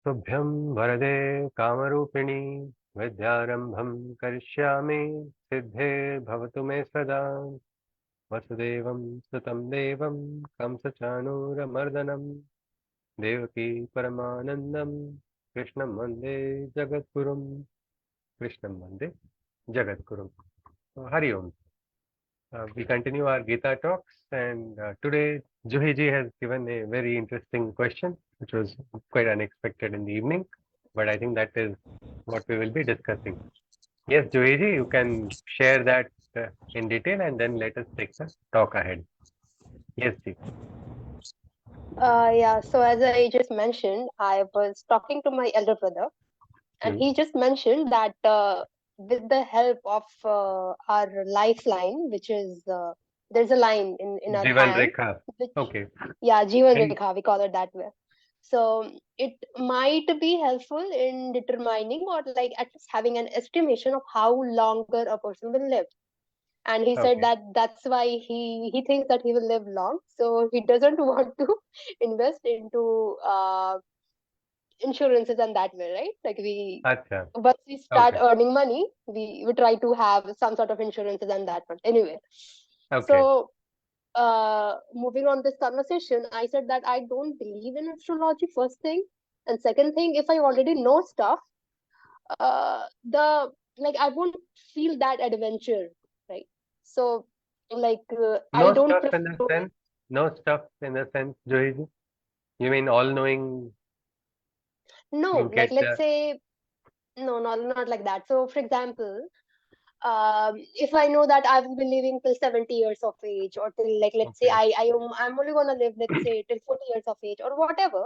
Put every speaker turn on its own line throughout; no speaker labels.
तुभ्यं वरदे कामरूपिणी विद्यारम्भं करिष्यामि सिद्धे भवतु मे सदा वसुदेवं सुतं देवं कंसचाणूरमर्दनं देवकी परमानन्दं कृष्णं वन्दे जगद्गुरुं कृष्णं वन्दे जगद्गुरुं हरि ओम. We continue our Gita talks, and today Juhi ji has given a very interesting question, which was quite unexpected in the evening, but I think that is what we will be discussing. Yes, Juhi ji, you can share that in detail, and then let us take the talk ahead. Yes, ji.
Yeah, so as I just mentioned, I was talking to my elder brother, and
Hmm.
he just mentioned that with the help of our lifeline, which is there's a line in our
Jivan
hand,
Rekha.
which,
Okay.
yeah, Jeevan
And
Rekha, we call it that way. So it might be helpful in determining or like at least having an estimation of how longer a person will live. And he said
okay.
that that's why he thinks that he will live long, so he doesn't want to invest into insurances and that way, right? Like we
Acha.
once we start
Okay.
earning money, we try to have some sort of insurances and that one anyway.
Okay.
So moving on this conversation, I said that I don't believe in astrology, first thing. And second thing, if I already know stuff, the like I won't feel that adventure, right? So like I
No
don't
stuff
prefer
in the
to,
sense. No stuff in the sense, Juhi ji. You mean all-knowing?
no,
You
like
get
let's say, no, not like that. So for example, if I know that I will be living till 70 years of age, or till like let's say
okay.
I'm only gonna live, let's say, till 40 years of age or whatever,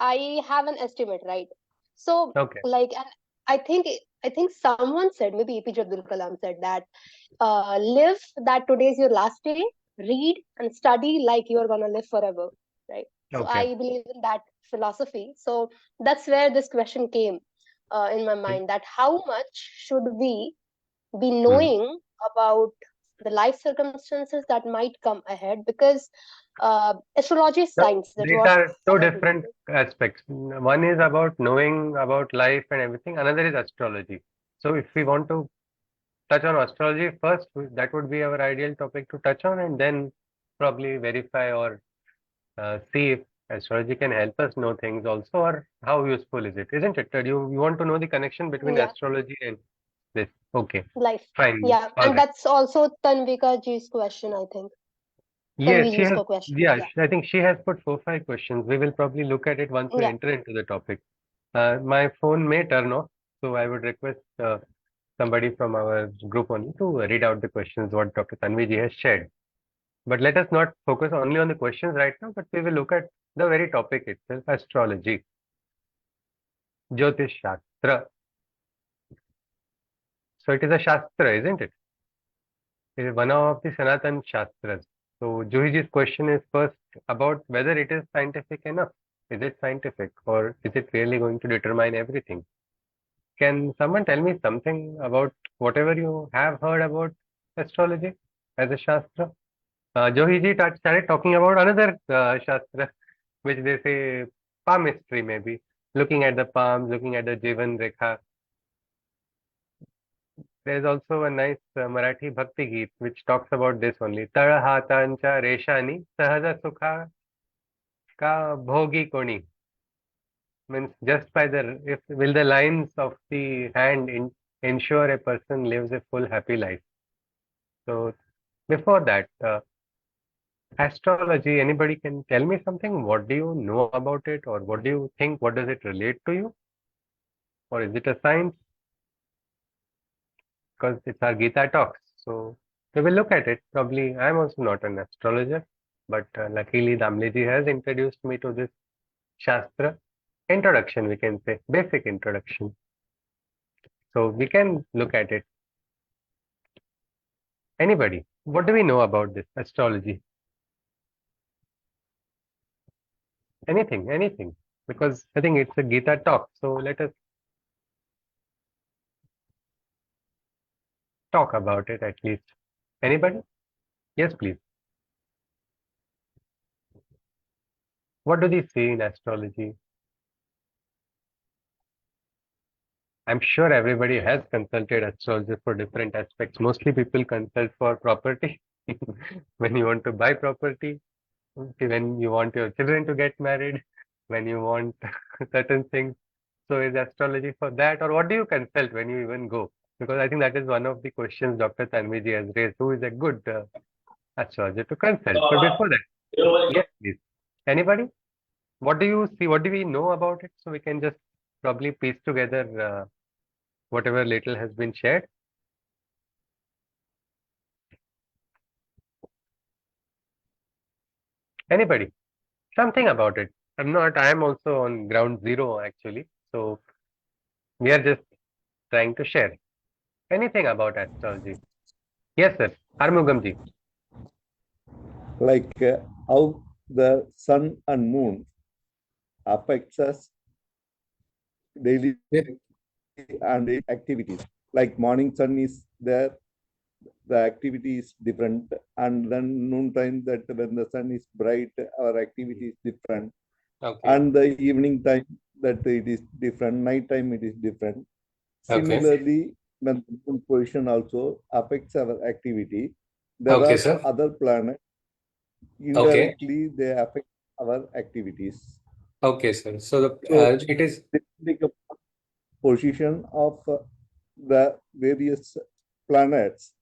I have an estimate, right? So
Okay.
like, and I think someone said, maybe APJ Abdul Kalam said that live that today is your last day, read and study like you're gonna live forever, right? So
Okay.
I believe in that philosophy. So that's where this question came in my mind, that how much should we be
Hmm.
knowing about the life circumstances that might come ahead, because astrology is
So
science, that's
these
what
are
I
two
believe.
different aspects. One is about knowing about life and everything. Another is astrology. So if we want to touch on astrology first, that would be our ideal topic to touch on, and then probably verify or see if astrology can help us know things also, or how useful is it, isn't it? You want to know the connection between
Yeah,
astrology and this. Okay,
life.
fine.
Yeah,
All
and
right.
that's also Tanvika ji's question, I think.
Yes,
Tanvi
she
ji's
has.
question.
Yeah,
Yeah.
I think she has put 4, 5 questions. We will probably look at it once we
Yeah.
enter into the topic. My phone may turn off, so I would request somebody from our group only to read out the questions what Dr. Tanviji has shared. But let us not focus only on the questions right now, but we will look at the very topic itself, astrology, Jyotish Shastra. So it is a Shastra, isn't it? It is one of the Sanatan Shastras. So Juhiji's question is first about whether it is scientific enough. Is it scientific, or is it really going to determine everything? Can someone tell me something about whatever you have heard about astrology as a Shastra? Johiji started talking about another Shastra, which they say palmistry, maybe. Looking at the palms, looking at the Jivan Rekha. There is also a nice Marathi Bhakti Geet which talks about this only. Tara hatancha reshani sahaja sukha ka bhogi koni. Means just by the, if will the lines of the hand ensure a person lives a full happy life. So before that, astrology, anybody can tell me something? What do you know about it, or what do you think? What does it relate to you? Or is it a science? Because it's our Gita talks. So we will look at it. Probably I'm also not an astrologer, but luckily Damliji has introduced me to this Shastra. Introduction, we can say, basic introduction. So we can look at it. Anybody, what do we know about this astrology? Anything, anything. Because I think it's a Gita talk. So let us talk about it at least. Anybody? Yes, please. What do they say in astrology? I'm sure everybody has consulted astrologers for different aspects. Mostly people consult for property when you want to buy property, okay, when you want your children to get married, when you want certain things. So is astrology for that, or what do you consult when you even go? Because I think that is one of the questions Dr. Tanviji has raised. Who is a good astrologer to consult? But before that, yes, please. Anybody? What do you see? What do we know about it? So we can just probably piece together whatever little has been shared. Anybody? Something about it. I'm not, I am also on ground zero actually. So we are just trying to share anything about astrology. Yes, sir. Armugamji.
like how the sun and moon affects us daily
Yeah.
and activities. Like morning sun is there, the activity is different, and then noontime that when the sun is bright, our activity is different,
Okay.
and the evening time that it is different, night time it is different.
Okay.
Similarly, when the moon position also affects our activity, there
Okay,
are
sir.
other planets
Okay.
indirectly they affect our activities.
Okay, sir. So
So
it is.
depending upon position of the various planets,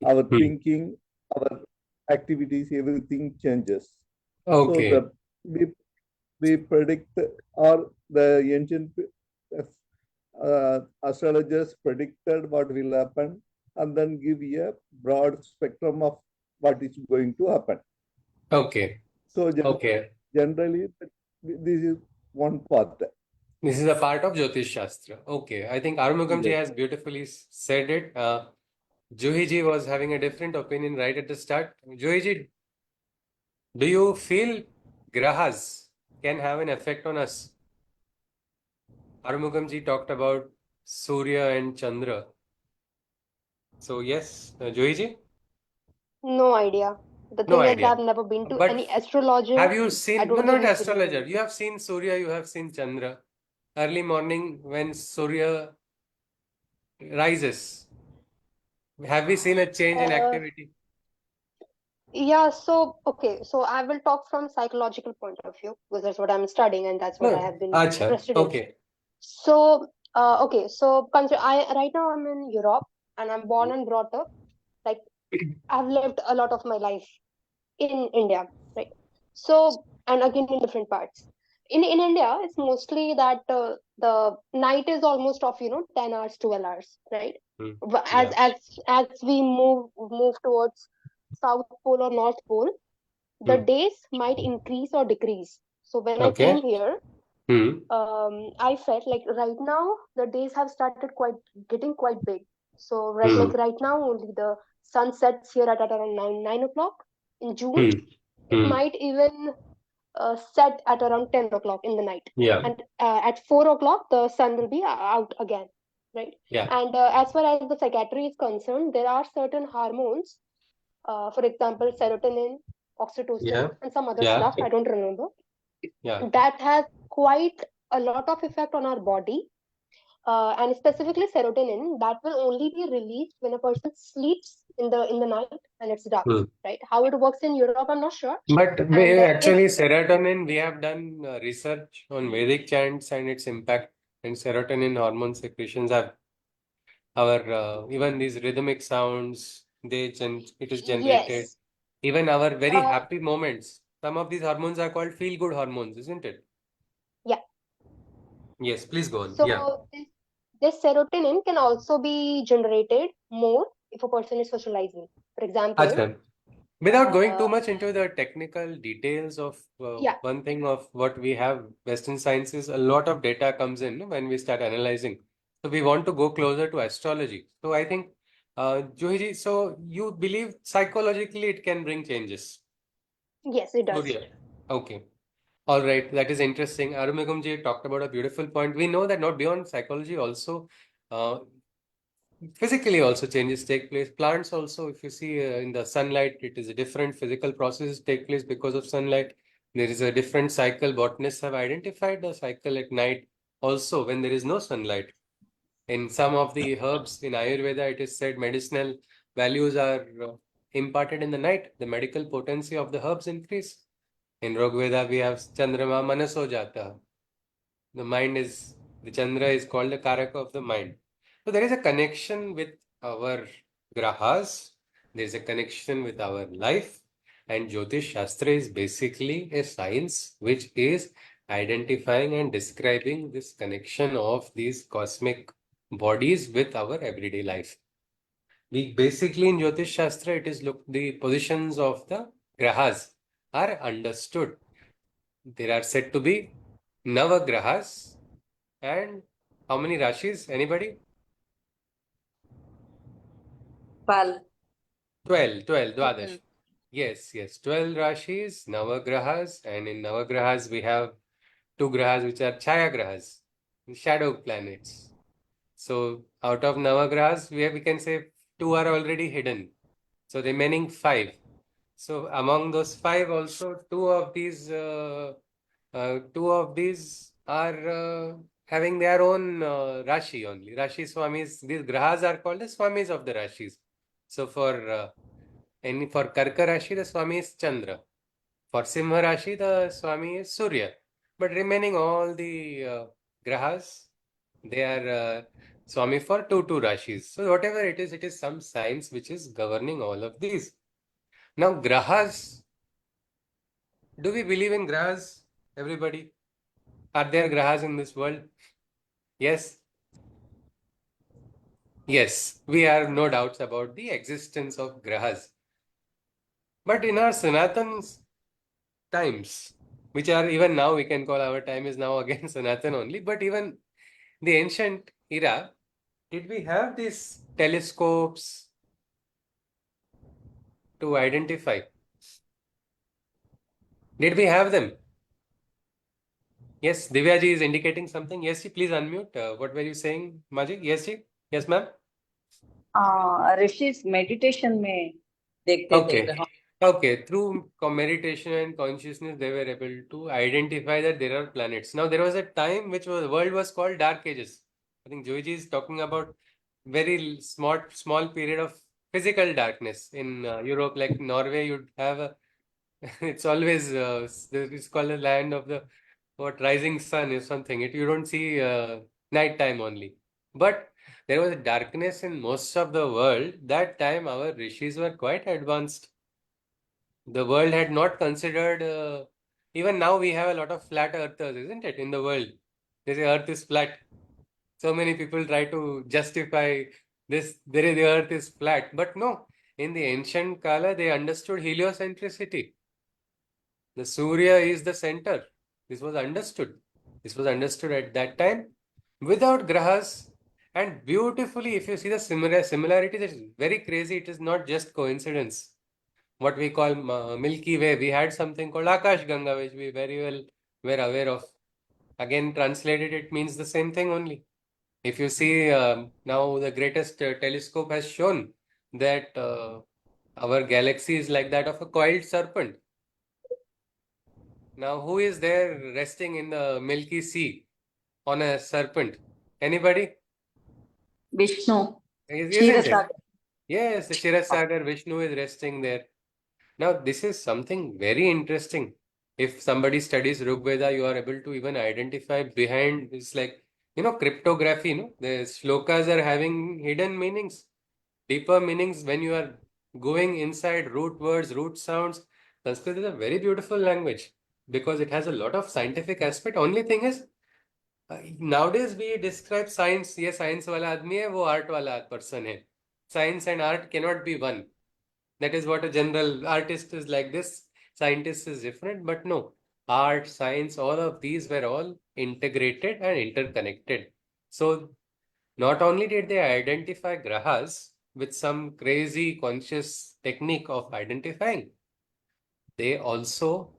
our
Hmm.
thinking, our activities, everything changes. So
Okay.
we predict, or the ancient astrologers predicted what will happen and then give a broad spectrum of what is going to happen.
Okay.
So
Okay.
generally, this is one part.
This is a part of Jyotish Shastra. Okay. I think Arumugamji
Yes.
has beautifully said it. Juhiji was having a different opinion right at the start. Juhiji, do you feel grahas can have an effect on us? Arumugamji talked about Surya and Chandra. So yes, Juhiji?
No idea. The
No
thing is,
idea.
I've never been to
But
any astrologer.
have you
I
seen, no,
don't
not
even believe
astrologer,
in.
you have seen Surya, you have seen Chandra. Early morning when Surya rises, have we seen a change in
Uh,
activity?
yeah, so okay, so I will talk from psychological point of view because that's what I'm studying and that's what I
No.
have been
Acha.
interested in.
Okay.
So, okay, so consider I right now I'm in Europe and I'm born and brought up. Like I've lived a lot of my life in India, right? So, and again in different parts. In India, it's mostly that the night is almost of 10 hours, 12 hours, right?
Hmm.
As
Yeah.
we move towards South Pole or North Pole, the
Hmm.
days might increase or decrease. So when I came
Okay.
here,
Hmm.
I felt like right now the days have started getting quite big. So
Hmm.
like right now only the sun sets here at around 9 o'clock in June.
Hmm.
It
Hmm.
might even set at around 10 o'clock in the night,
Yeah.
and at 4 o'clock the sun will be out again, right?
Yeah.
And as far as the psychiatry is concerned, there are certain hormones, for example, serotonin, oxytocin,
Yeah.
and some other
Yeah.
stuff. I don't remember.
Yeah.
That has quite a lot of effect on our body, and specifically serotonin that will only be released when a person sleeps in the night and it's dark,
Hmm.
right? How it works in Europe, I'm not sure.
But
And
we
if
actually serotonin, we have done research on Vedic chants and its impact, and serotonin hormone secretions have our even these rhythmic sounds, it is generated.
yes,
Even our very
uh,
happy moments, some of these hormones are called feel good hormones, isn't it?
yeah.
Yes, please go on. Yeah.
So this serotonin can also be generated more if a person is socializing. For example,
Acha. Without going too
uh,
much into the technical details of
yeah,
one thing of what we have, Western sciences, a lot of data comes in when we start analyzing. So we want to go closer to astrology. So I think, Juhiji, so you believe psychologically it can bring changes?
yes, it does.
Surya. Okay. All right. That is interesting. Arumugam talked about a beautiful point. We know that not beyond psychology also, uh, physically also changes take place. Plants also, if you see in the sunlight, it is a different physical processes take place because of sunlight. There is a different cycle. Botanists have identified the cycle at night also when there is no sunlight. In some of the herbs in Ayurveda, it is said medicinal values are imparted in the night. The medical potency of the herbs increase. In Rigveda, we have Chandrama Manaso Jata. The mind is, the Chandra is called the Karaka of the mind. So there is a connection with our grahas, there is a connection with our life, and Jyotish Shastra is basically a science which is identifying and describing this connection of these cosmic bodies with our everyday life. We basically in Jyotish Shastra, it is look the positions of the grahas are understood. There are said to be Navagrahas and how many Rashis? Anybody?
12.
12, Dwadash. Yes, 12 Rashis, Navagrahas, and in Navagrahas we have two grahas which are Chaya grahas, shadow planets. So out of Navagrahas, we can say two are already hidden. So remaining five. So among those five also, two of these are having their own Rashi only. Rashi Swamis, these grahas are called as Swamis of the Rashis. So for Karka Rashi, the Swami is Chandra. For Simha Rashi, the Swami is Surya. But remaining all the grahas, they are Swami for two Rashis. So whatever it is some science which is governing all of these. Now grahas, do we believe in grahas, everybody? Are there grahas in this world? Yes. Yes, we have no doubts about the existence of grahas. But in our Sanatan times, which are even now we can call our time is now again Sanatan only, but even the ancient era, did we have these telescopes to identify? Did we have them? Yes, Divyaji is indicating something. Yes, ji, please unmute. What were you saying, Majid? Yes, ji. Yes, ma'am.
ऋषिस meditation में देखते थे
Okay.
ग्रहों
Okay. Through meditation and consciousness, they were able to identify that there are planets. Now, there was a time which was world was called Dark Ages. I think Joiji is talking about very small period of physical darkness in Europe, like Norway. You'd have a it's always it's called the land of the what rising sun is something. You don't see night time only, but there was a darkness in most of the world. That time our rishis were quite advanced. The world had not considered. Even now we have a lot of flat earthers, isn't it? In the world, they say Earth is flat. So many people try to justify this. The Earth is flat, but no. In the ancient Kala, they understood heliocentricity. The Surya is the center. This was understood. This was understood at that time without grahas. And beautifully, if you see the similarities, it's very crazy. It is not just coincidence. What we call Milky Way, we had something called Akash Ganga, which we very well were aware of. Again, translated, it means the same thing only. If you see now, the greatest telescope has shown that our galaxy is like that of a coiled serpent. Now, who is there resting in the Milky Sea on a serpent? Anybody?
Vishnu
Isn't it?
Kshirsagar
Yes, the Shirasagar Vishnu is resting there. Now, this is something very interesting. If somebody studies Rig Veda, you are able to even identify behind it's like, cryptography, the shlokas are having hidden meanings, deeper meanings when you are going inside root words, root sounds. Sanskrit is a very beautiful language because it has a lot of scientific aspect. Only thing is, nowadays we describe science, ये science वाला आदमी है, वो art वाला person है. Science and art cannot be one. That is what a general artist is like this. Scientist is different, but no. Art, science, all of these were all integrated and interconnected. So not only did they identify grahas with some crazy conscious technique of identifying, they also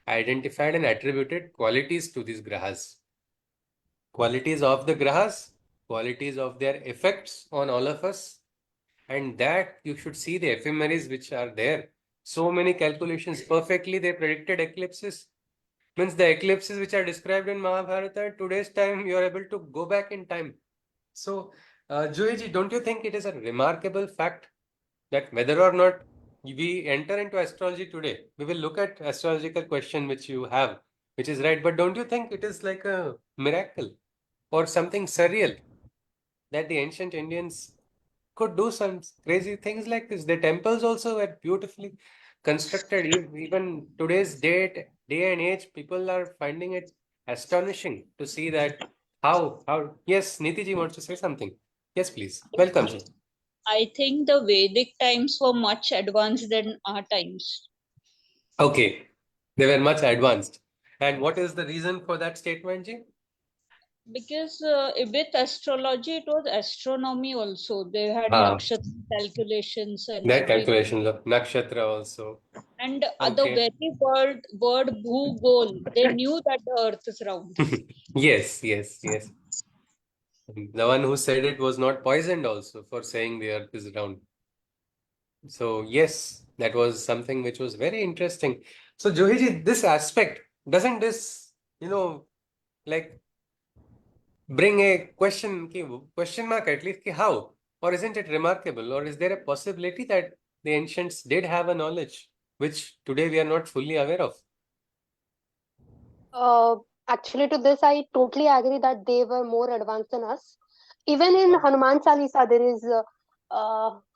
identified and attributed qualities to these grahas. Qualities of the grahas, qualities of their effects on all of us, and that you should see the ephemeris which are there. So many calculations, perfectly they predicted eclipses. Means the eclipses which are described in Mahabharata, today's time you are able to go back in time. So, Juhiji, don't you think it is a remarkable fact that whether or not we enter into astrology today, we will look at astrological question which you have, which is right. But don't you think it is like a miracle or something surreal that the ancient Indians could do some crazy things like this? Their temples also were beautifully constructed. Even today's day and age, people are finding it astonishing to see that how. Yes, Nitiji wants to say something. Yes, please. Welcome, ji.
I think the Vedic times were much advanced than our times.
Okay, they were much advanced. And what is the reason for that statement, ji?
Because with astrology, it was astronomy also. They had
Ah,
nakshatra calculations and
that
everything.
calculation of nakshatra also.
And the
Okay.
very word bhugol, they knew that the earth is round.
Yes, yes, yes. The one who said it was not poisoned also for saying the earth is round. So yes, that was something which was very interesting. So Johiji, this aspect, doesn't this, like bring a question mark at least, ki how? Or isn't it remarkable? Or is there a possibility that the ancients did have a knowledge which today we are not fully aware of?
Uh, Actually, to this, I totally agree that they were more advanced than us. Even in Hanuman Chalisa, there is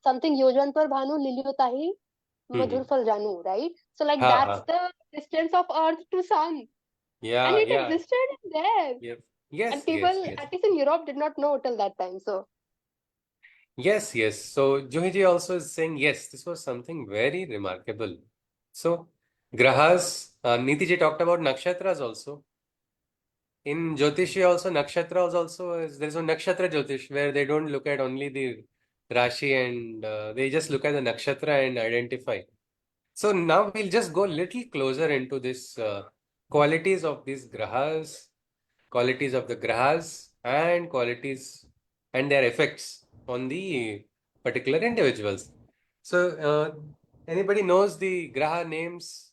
something Yojan par Bhanu Lilyutahi Madhur
Hmm.
Fal Janu, right? So, like,
Ha
that's
ha.
the distance of Earth to Sun, and
Yeah,
it
yeah.
existed there.
Yep.
And
Yes, yes,
people,
yes.
at least in Europe, did not know till that time. So,
Yes, yes. So Johiji also is saying, yes, this was something very remarkable. So Grahas, Nitiji talked about nakshatras also. In Jyotishi also, nakshatras also there's a nakshatra Jyotish where they don't look at only the Rashi and they just look at the nakshatra and identify. So now we'll just go a little closer into this qualities of these grahas, qualities of the grahas, and qualities and their effects on the particular individuals. So, anybody knows the graha names?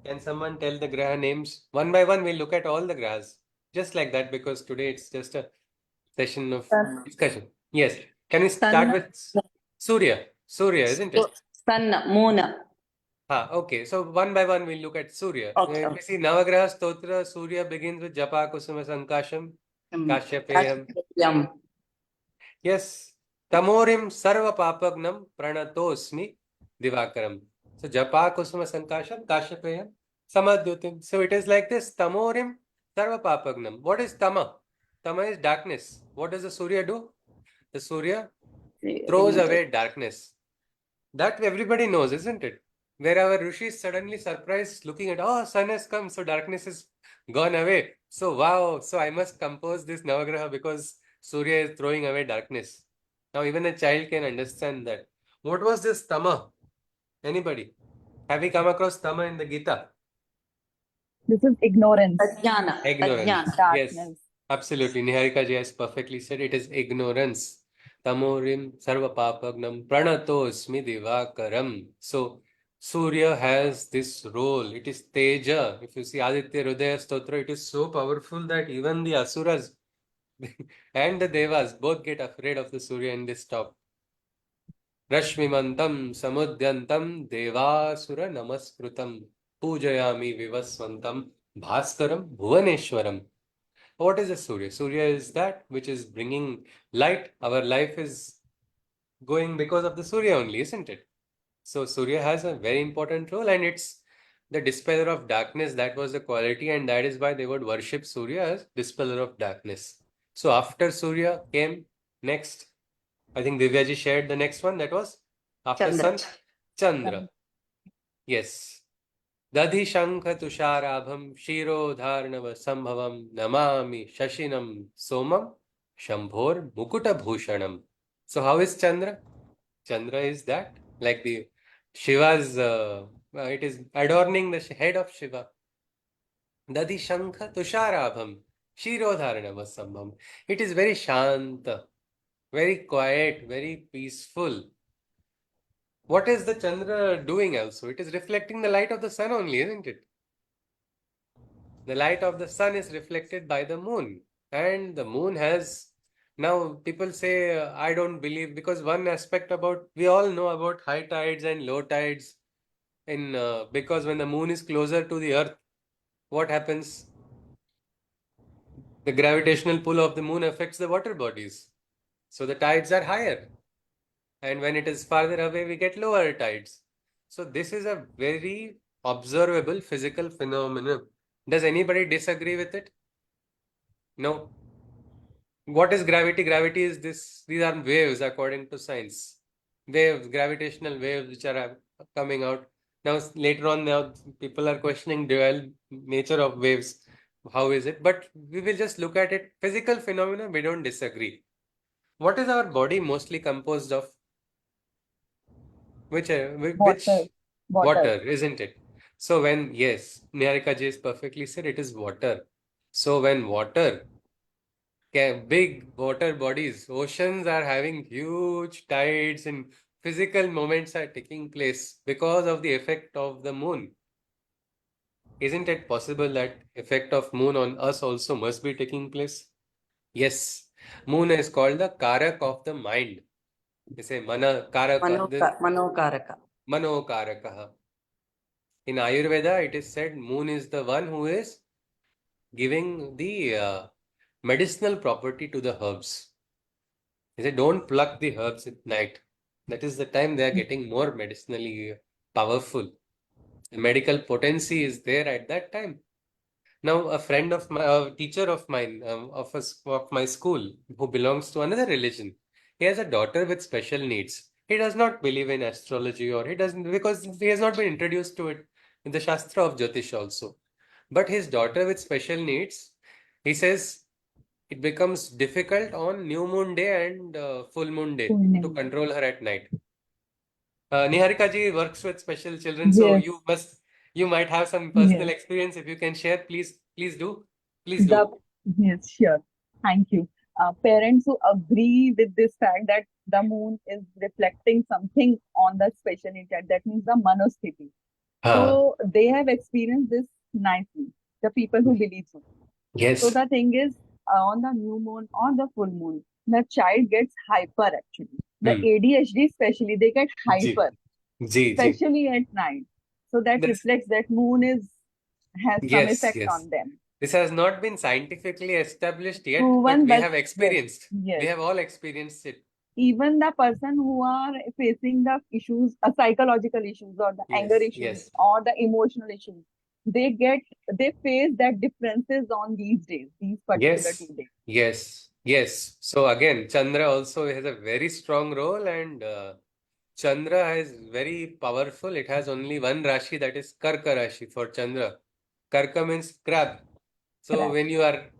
Can someone tell the graha names? One by one, we'll look at all the grahas, just like that, because today it's just a session of
Sun,
discussion. Yes. Can we start
sun,
with Surya? Surya, isn't it?
sun, moon.
Okay. So one by one, we'll look at Surya.
Okay.
If we see Navagraha Stotra, Surya begins with Japa Kusuma Sankasham, Kashyapeyam.
Yam.
Yes. Tamorim Sarva Papagnam Pranatosmi Divakaram. So Japa Kusuma Sankasham, Kashyapeyam, Samadhyutim. So it is like this. Tamorim Sarva Papagnam. What is Tama? Tama is darkness. What does the Surya do? The Surya throws away darkness. That everybody knows, isn't it? Where our Rishi is suddenly surprised looking at, oh, sun has come, so darkness is gone away. So, wow, so I must compose this Navagraha because Surya is throwing away darkness. Now, even a child can understand that. What was this Tama? Anybody? Have we come across Tama in the Gita?
This is ignorance.
Ajnana.
Ignorance.
Ajnana.
Yes,
Darkness.
absolutely. Niharika ji has perfectly said it is ignorance. Tamorim sarva papagnam pranatosmi divakaram. So, Surya has this role. It is Teja. If you see Aditya Hridaya Stotra, it is so powerful that even the Asuras and the Devas both get afraid of the Surya in this talk. Rashmimantam samudyantam devasura namaskrutam pujayami vivasvantam bhaskaram bhuvaneshwaram. What is a Surya? Surya is that which is bringing light. Our life is going because of the Surya only, isn't it? So Surya has a very important role and it's the dispeller of darkness. That was the quality and that is why they would worship Surya as dispeller of darkness. So after Surya came next, I think Divyaji shared the next one. That was after
Chandra.
Sun, Chandra. Yes. दधि शंख तुषाराभम क्षीरोधार्णव संभवम नमामि शशिनम सोमम शंभोर मुकुट भूषणम. So how is Chandra? Chandra is that like the Shiva's it is adorning the head of Shiva. Dadi shankha tusharabham shirodharanava sambham. It is very shanta, very quiet, very peaceful. What is the Chandra doing also? It is reflecting the light of the sun only, isn't it? The light of the sun is reflected by the moon, and the moon has Now people say, I don't believe, because one aspect about, we all know about high tides and low tides in because when the moon is closer to the earth, what happens? The gravitational pull of the moon affects the water bodies. So the tides are higher. And when it is farther away, we get lower tides. So this is a very observable physical phenomenon. Does anybody disagree with it? No. What is gravity? Gravity is this, these are waves according to science. Waves, gravitational waves which are coming out. Now later on, now people are questioning dual nature of waves. How is it? But we will just look at it. Physical phenomena, we don't disagree. What is our body mostly composed of? Which
Water.
water, isn't it? So when, yes, Niharika ji is perfectly said, it is water. So when water, big water bodies, oceans are having huge tides and physical moments are taking place because of the effect of the moon. Isn't it possible that effect of moon on us also must be taking place? Yes, moon is called the karak of the mind. They say mana karaka, this
मनोकारक
mano karaka. In Ayurveda, it is said moon is the one who is giving the medicinal property to the herbs. They say don't pluck the herbs at night. That is the time they are getting more medicinally powerful. The medical potency is there at that time. Now, a friend of my, a teacher of mine, of my school, who belongs to another religion, he has a daughter with special needs. He does not believe in astrology, or he doesn't, because he has not been introduced to it in the Shastra of Jyotish also. But his daughter with special needs, he says it becomes difficult on new moon day and full moon day
Full
to
name.
control her at night. Niharika ji works with special children, so
Yes.
you might have some personal
Yes.
experience. If you can share, please do. Please
The
do.
yes, sure. Thank you. Parents who agree with this fact that the moon is reflecting something on the special intent, that means the manosthiti.
Ah,
So they have experienced this nicely. The people who believe so. So
yes.
the thing is, on the new moon or the full moon, the child gets hyper actually. The
Hmm.
ADHD especially, they get
Ji,
hyper,
ji.
especially at night. So that
That's
reflects that moon is has some
yes,
effect
yes.
on them.
This has not been scientifically established yet, but
Proven,
we
but
have
yes,
experienced. We
yes.
have all experienced it.
Even the person who are facing the issues, psychological issues or the anger
Yes,
issues
yes,
or the emotional issues, they face that differences on these days, these particular
yes,
2 days.
yes, yes. So again, Chandra also has a very strong role, and Chandra is very powerful. It has only one Rashi, that is Karka Rashi for Chandra. Karka means crab. So
Correct.
when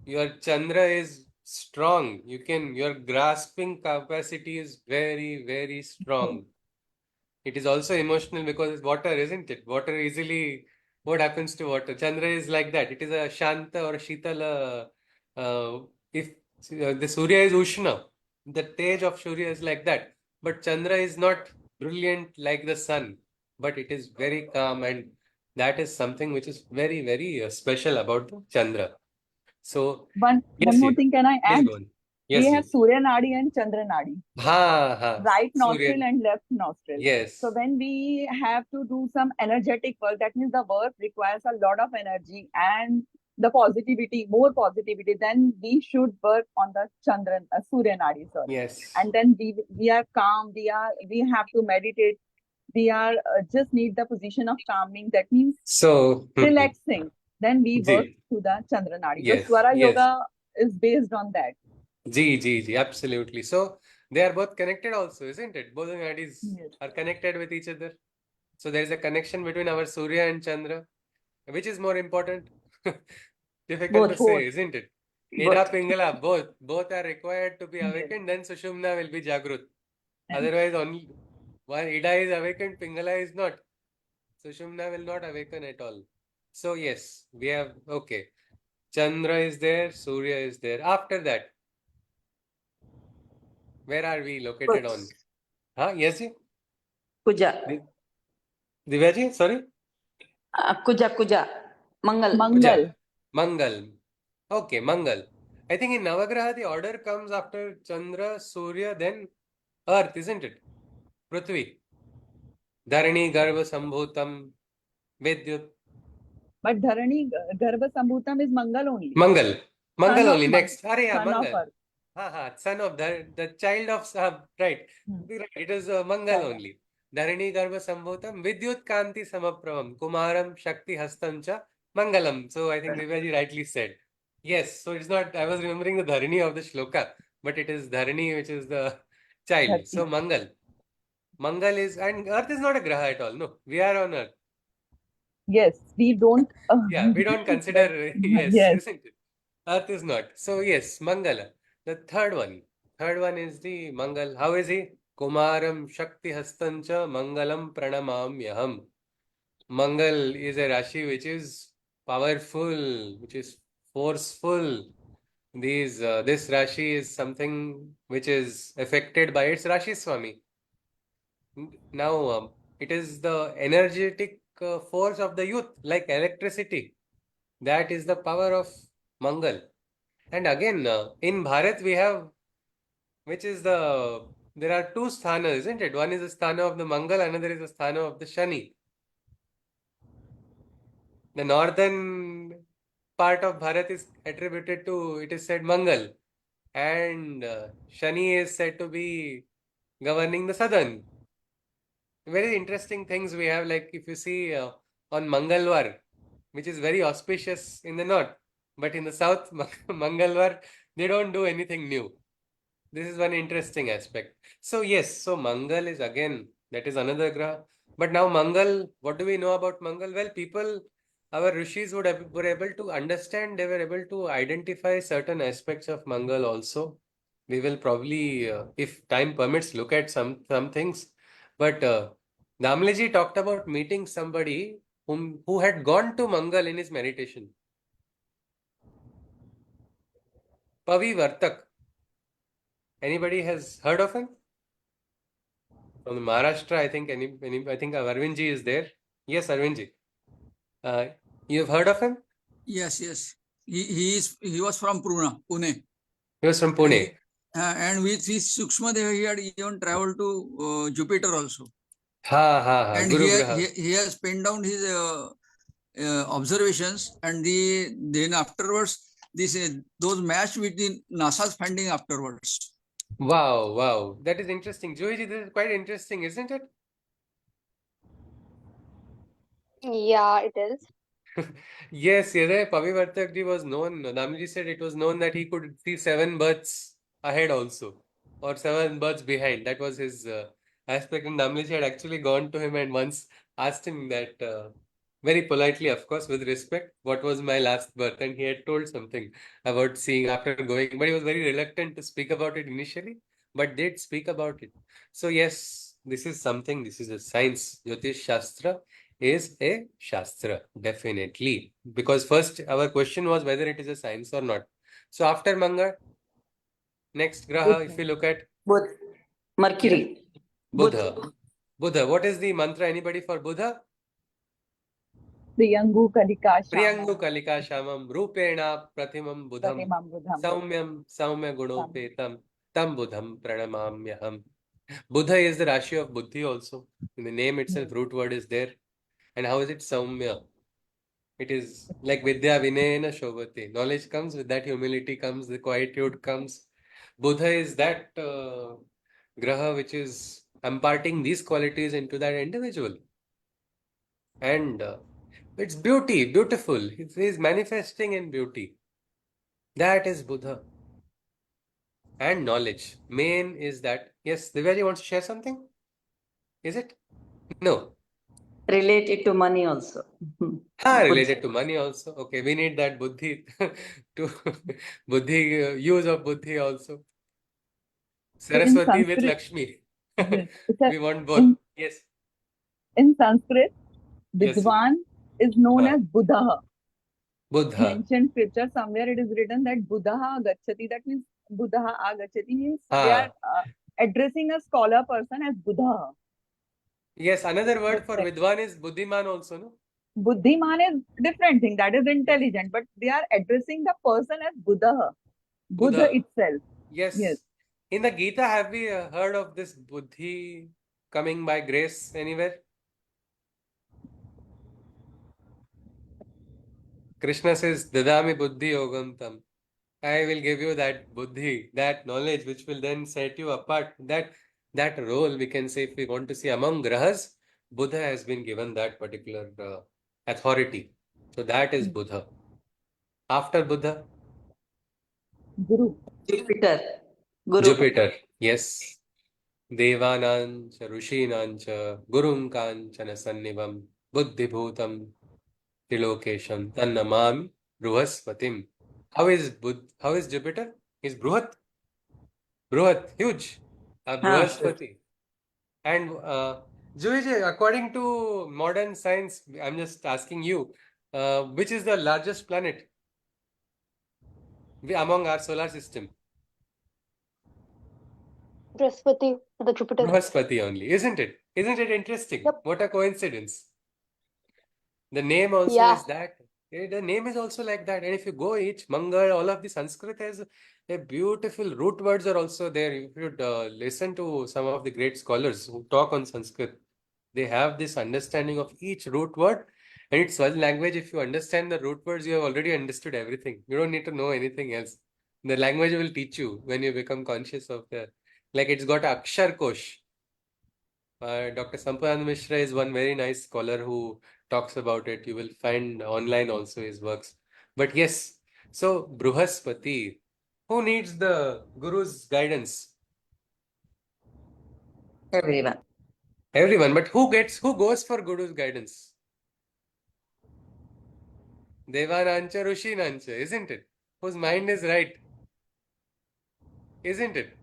your Chandra is strong, your grasping capacity is very, very
Yes.
strong. It is also emotional because it's water, isn't it? Water easily, what happens to water? Chandra is like that. It is a Shanta or a Shitala. If the Surya is Ushna, the Tej of Surya is like that. But Chandra is not brilliant like the sun, but it is very calm, and that is something which is very, very special about the Chandra. So,
One
yes,
more
ji,
thing can I
please
add?
go on.
We
Yes,
have
ji.
Surya Nadi and Chandra Nadi,
Ha, ha,
right
Surya.
nostril and left nostril. So
Yes,
when we have to do some energetic work, that means the work requires a lot of energy and the positivity, more positivity. Then we should work on the Surya Nadi, sorry.
yes.
And then we are calm. We have to meditate. We are just need the position of calming. That means
So,
relaxing. Then we work
Ji,
to the Chandra Nadi. So
yes,
Swara
yes.
Yoga is based on that.
Ji, absolutely. So they are both connected also, isn't it? Both the nadis
Yes.
are connected with each other. So there is a connection between our Surya and Chandra. Which is more important? Difficult to
both
Both.
say, isn't it? Ida
both
Pingala, both are required to be
Yes.
awakened, then Sushumna will be Jagrut.
And
Otherwise, only while Ida is awakened, Pingala is not. Sushumna will not awaken at all. So yes, we have, okay. Chandra is there, Surya is there. After that, where are we located on? Huh? Yes, ji?
कुजा
Di- Divyaji, sorry?
कुजा कुजा मंगल
Mangal.
Kuja. Mangal. Okay, Mangal. I think in Navagraha, the order comes after Chandra, Surya, then Earth, isn't it? Prithvi. Dharani, Garva, Sambhutam, Vidyut.
But Dharani, Garbha Sambhutam is Mangal only.
Mangal. Mangal
Son of
only.
Mang-
Next. Are, yeah,
son of
Mangal.
Earth.
Son of the child of right.
Hmm.
It is Mangal
Child.
only. Dharani Garva Sambhutam Vidyut Kanti Samapravam Kumaram Shakti Hastancha Mangalam. So I think Divyaji rightly said. Yes, so it's not, I was remembering the Dharani of the shloka, but it is Dharani which is the child.
Dharti.
So Mangal. Mangal is, and Earth is not a graha at all. No, we are on Earth.
Yes, we don't.
Yeah, we don't consider, yes,
Yes.
isn't it? Earth is not. So yes, Mangala. The third one. Third one is the Mangal. How is he? Kumaram Shakti Hastancha Mangalam Pranamamyaham. Mangal is a Rashi which is powerful, which is forceful. This Rashi is something which is affected by its Rashi Swami. Now, it is the energetic force of the youth, like electricity. That is the power of Mangal. And again, in Bharat, we have, there are two sthanas, isn't it? One is the sthana of the Mangal, another is the sthana of the Shani. The northern part of Bharat is attributed to, it is said, Mangal. And Shani is said to be governing the southern. Very interesting things we have, like if you see on Mangalwar, which is very auspicious in the north, but in the south, Mangalwar, they don't do anything new. This is one interesting aspect. So yes, so Mangal is again, that is another graha. But now Mangal, what do we know about Mangal? Well, people, our rishis were able to understand, they were able to identify certain aspects of Mangal also. We will probably, if time permits, look at some things. But Damleji talked about meeting somebody who had gone to Mangal in his meditation. Pavi Vartak. Anybody has heard of him? From Maharashtra, I think I think Arvindji is there. Yes, Arvindji. You have heard of him?
Yes, yes. He was from Pune.
He was from Pune.
And with his Sukshmadev, he had even traveled to Jupiter also. And
Guru
he
Graha.
has penned down his observations, and then afterwards, those matched with the NASA's finding afterwards.
Wow. That is interesting. Joyji, this is quite interesting, isn't it?
Yeah, it is.
Yes, Pavi Vartakji was known. Damji said it was known that he could see 7 births ahead also, or 7 births behind. That was his aspect. And Damji had actually gone to him and once asked him that, very politely, of course, with respect, what was my last birth? And he had told something about seeing after going, but he was very reluctant to speak about it initially, but did speak about it. So, yes, this is something, this is a science. Jyotish Shastra is a Shastra, definitely. Because first, our question was whether it is a science or not. So, after Manga, next Graha, if you look at
Buddha. Mercury.
Buddha. Buddha, what is the mantra? Anybody for Buddha?
Priyangu Kalika
Priyangu
Shamam
Kalika Shamam Rupena Prathimam Buddham
Pratimam Buddham.
Saumya Gunopetam Tam Buddham Pranamamyaham. Buddha is the Rashi of Buddhi also. In the name itself, root word is there. And how is it Saumya? It is like Vidya Vinayana Shobhati. Knowledge comes, with that humility comes, the quietude comes. Buddha is that graha which is imparting these qualities into that individual. And it's beautiful. He's manifesting in beauty. That is Buddha. And knowledge. Main is that. Yes, Divyaji wants to share something? Is it? No.
Related to money also.
Related to money also. Okay, we need that buddhi to buddhi, use of buddhi also.
So in
Saraswati with
Sanskrit,
Lakshmi.
yes,
We want both. Yes.
in Sanskrit,
Yes.
Vidwan is known
Ah.
as Buddha. In
Buddha.
ancient scripture, somewhere it is written that Buddha Gacchati. That means Buddha Agachati means they are addressing a scholar person as Buddha.
Yes, another word for
Correct.
Vidwan is Buddhiman also, no?
Buddhiman is different thing. That is intelligent, but they are addressing the person as Buddha. Buddha itself.
Yes.
Yes.
In the Gita, have we heard of this Buddhi coming by grace anywhere? Krishna says, Dadami Buddhi Yogam Tam. I will give you that buddhi, that knowledge, which will then set you apart. That role, we can say, if we want to see among grahas, Buddha has been given that particular authority. So that is Buddha. After Buddha,
Guru.
Jupiter. Guru.
Jupiter. Yes. Devanancha, Rushinancha, Gurum Kanchana Sannivam, Buddhibhutam, Trilokesham, Tannamami, Bruhaspatim. How is Jupiter? He's Bruhat, huge. Bruhaspati. And Juhiji, according to modern science, I'm just asking you, which is the largest planet among our solar system?
Brihaspati, the Jupiter.
Bruhaspati only, isn't it? Isn't it interesting?
Yep.
What a coincidence. The name also
Yeah.
is that. The name is also like that. And if you go each Mangal, all of the Sanskrit has a beautiful root words are also there. You should listen to some of the great scholars who talk on Sanskrit. They have this understanding of each root word. And it's one language. If you understand the root words, you have already understood everything. You don't need to know anything else. The language will teach you when you become conscious of the, like it's got Akshar Kosh. Dr. Sampanand Mishra is one very nice scholar who talks about it. You will find online also his works. But yes, so Bruhaspati, who needs the Guru's guidance?
Everyone.
Everyone, but who goes for Guru's guidance? Devanancha, Rushinancha, isn't it? Whose mind is right, isn't it?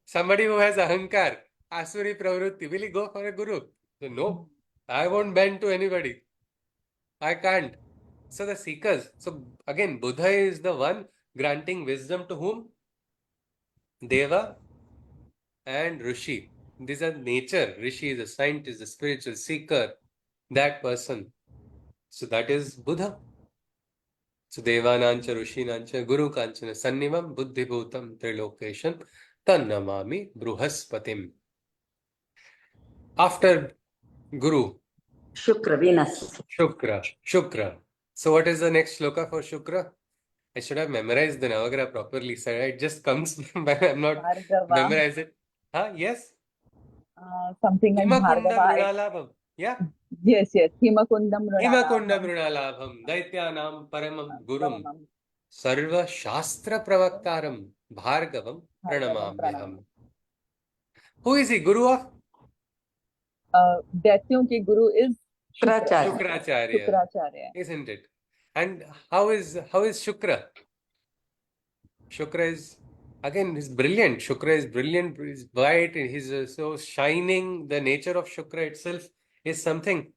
Somebody who has ahankar, asuri pravrutti, will he go for a Guru? So no, I won't bend to anybody. I can't. So the seekers. So again, Buddha is the one granting wisdom to whom? Deva and Rishi. These are nature. Rishi is a scientist, a spiritual seeker, that person. So that is Buddha. So Devanancha, Rushinancha, Guru Kanchana, Sannivam, Buddhibhutam, Trilokesham, Tannamami, Bruhaspatim. After Guru,
Shukra, Venus.
Shukra. So what is the next shloka for Shukra? I should have memorized the Navagraha properly, sir. It just comes, but I'm not
Bhargava.
memorize it. Yes?
Something like
Himakundam
Bhargava.
Runalabham. Yeah?
Yes. Himakundam
Himakundam Runalabham. Daityanam Paramam Gurum. Sarva Shastra Pravaktaram. Bhargavam Pranamamyaham. Who is he? Guru of?
Daityon ke Guru is
Shukracharya. Isn't it? And how is Shukra? Shukra is, again, he's brilliant. Shukra is brilliant, he's bright, he's so shining. The nature of Shukra itself is something.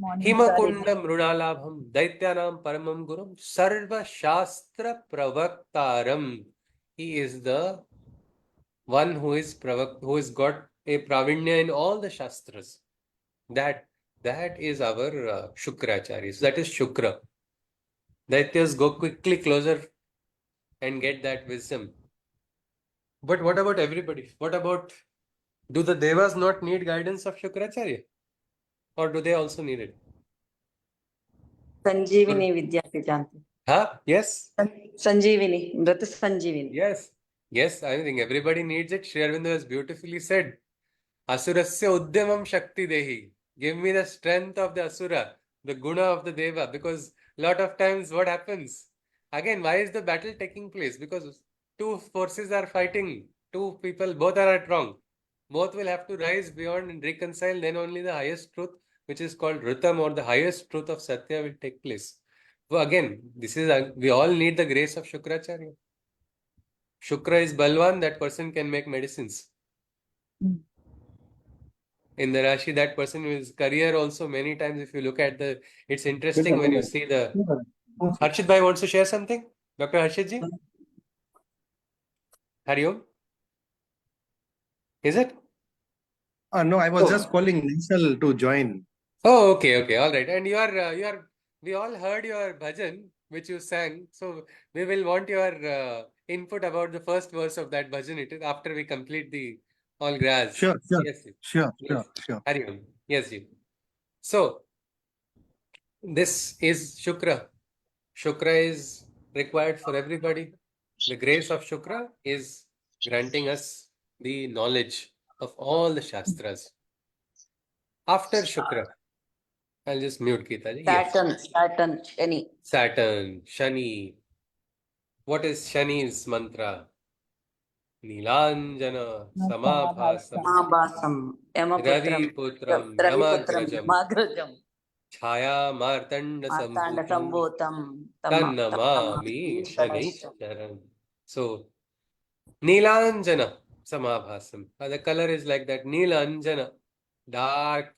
Himakundam Runalabham Daityanam Paramam Gurum Sarva Shastra Pravaktaram. He is the one who has got a pravinya in all the Shastras. That is our Shukracharya. So that is Shukra. Daityas go quickly closer and get that wisdom. But what about everybody? What about, do the Devas not need guidance of Shukracharya? Or do they also need it?
Sanjeevini Vidya Siddhanti.
Yes?
Sanjeevini, Mrata Sanjeevini.
Yes, I think everybody needs it. Sri Aurobindo has beautifully said, Asurasya Udyamam Shakti Dehi. Give me the strength of the Asura, the guna of the Deva. Because a lot of times what happens? Again, why is the battle taking place? Because two forces are fighting. Two people, both are at wrong. Both will have to rise beyond and reconcile. Then only the highest truth, which is called Ritam, or the highest truth of Satya, will take place. So again, we all need the grace of Shukracharya. Shukra is Balwan, that person can make medicines. In the Rashi, that person is career also many times. If you look at it's interesting when you see the. Harshit Bhai wants to share something? Dr. Harshit ji? Hariom? Is it?
No, I was just calling Nishal to join.
Oh, okay. All right. And we all heard your bhajan. which you sang. So we will want your input about the first verse of that bhajan. It is after we complete the all grahas.
Sure, sure,
Yes, ji.
sure,
Yes.
sure.
Hari Om. Yes, ji. So this is Shukra. Shukra is required for everybody. The grace of Shukra is granting us the knowledge of all the Shastras. After Shukra, I'll just mute Geeta ji. Yes.
Saturn, Shani.
Saturn, Shani. What is Shani's mantra? Nilanjana Samabhasam
Mahabhasam,
Ravi
Yamaputram,
Putram
Raviputram,
Yamagrajam
Yamagrajam,
Chaya Martanda
Martanda
Sambhutam
Sambhutam,
Tannamami
Shanaishtam.
Shanishcharam. So, Nilanjana Samabhasam. The color is like that. Nilanjana. Dark,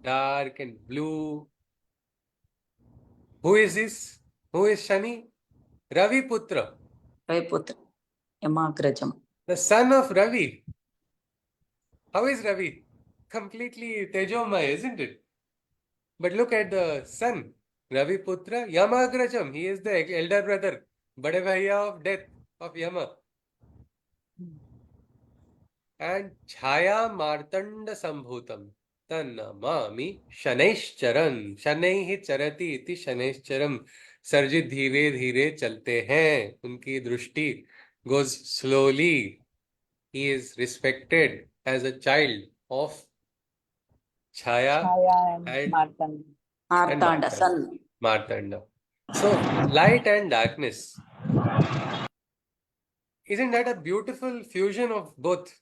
dark and blue. Who is this? Who is Shani? Ravi Putra.
Raviputram, Yamagrajam.
The son of Ravi. How is Ravi? Completely Tejomaya, isn't it? But look at the son. Ravi Putra Yamagrajam. He is the elder brother. Bade Bhaiya of death of Yama. And Chaya Martanda Sambhutam. Tannamami Shanaishcharan. Shanaihi charati iti Shanaishcharam. Sarjit धीरे धीरे चलते हैं. उनकी दृष्टि goes slowly. He is respected as a child of Chaya
Chaya and
and
Martanda.
Martanda, sun.
Martanda. So, light and darkness. Isn't that a beautiful fusion of both?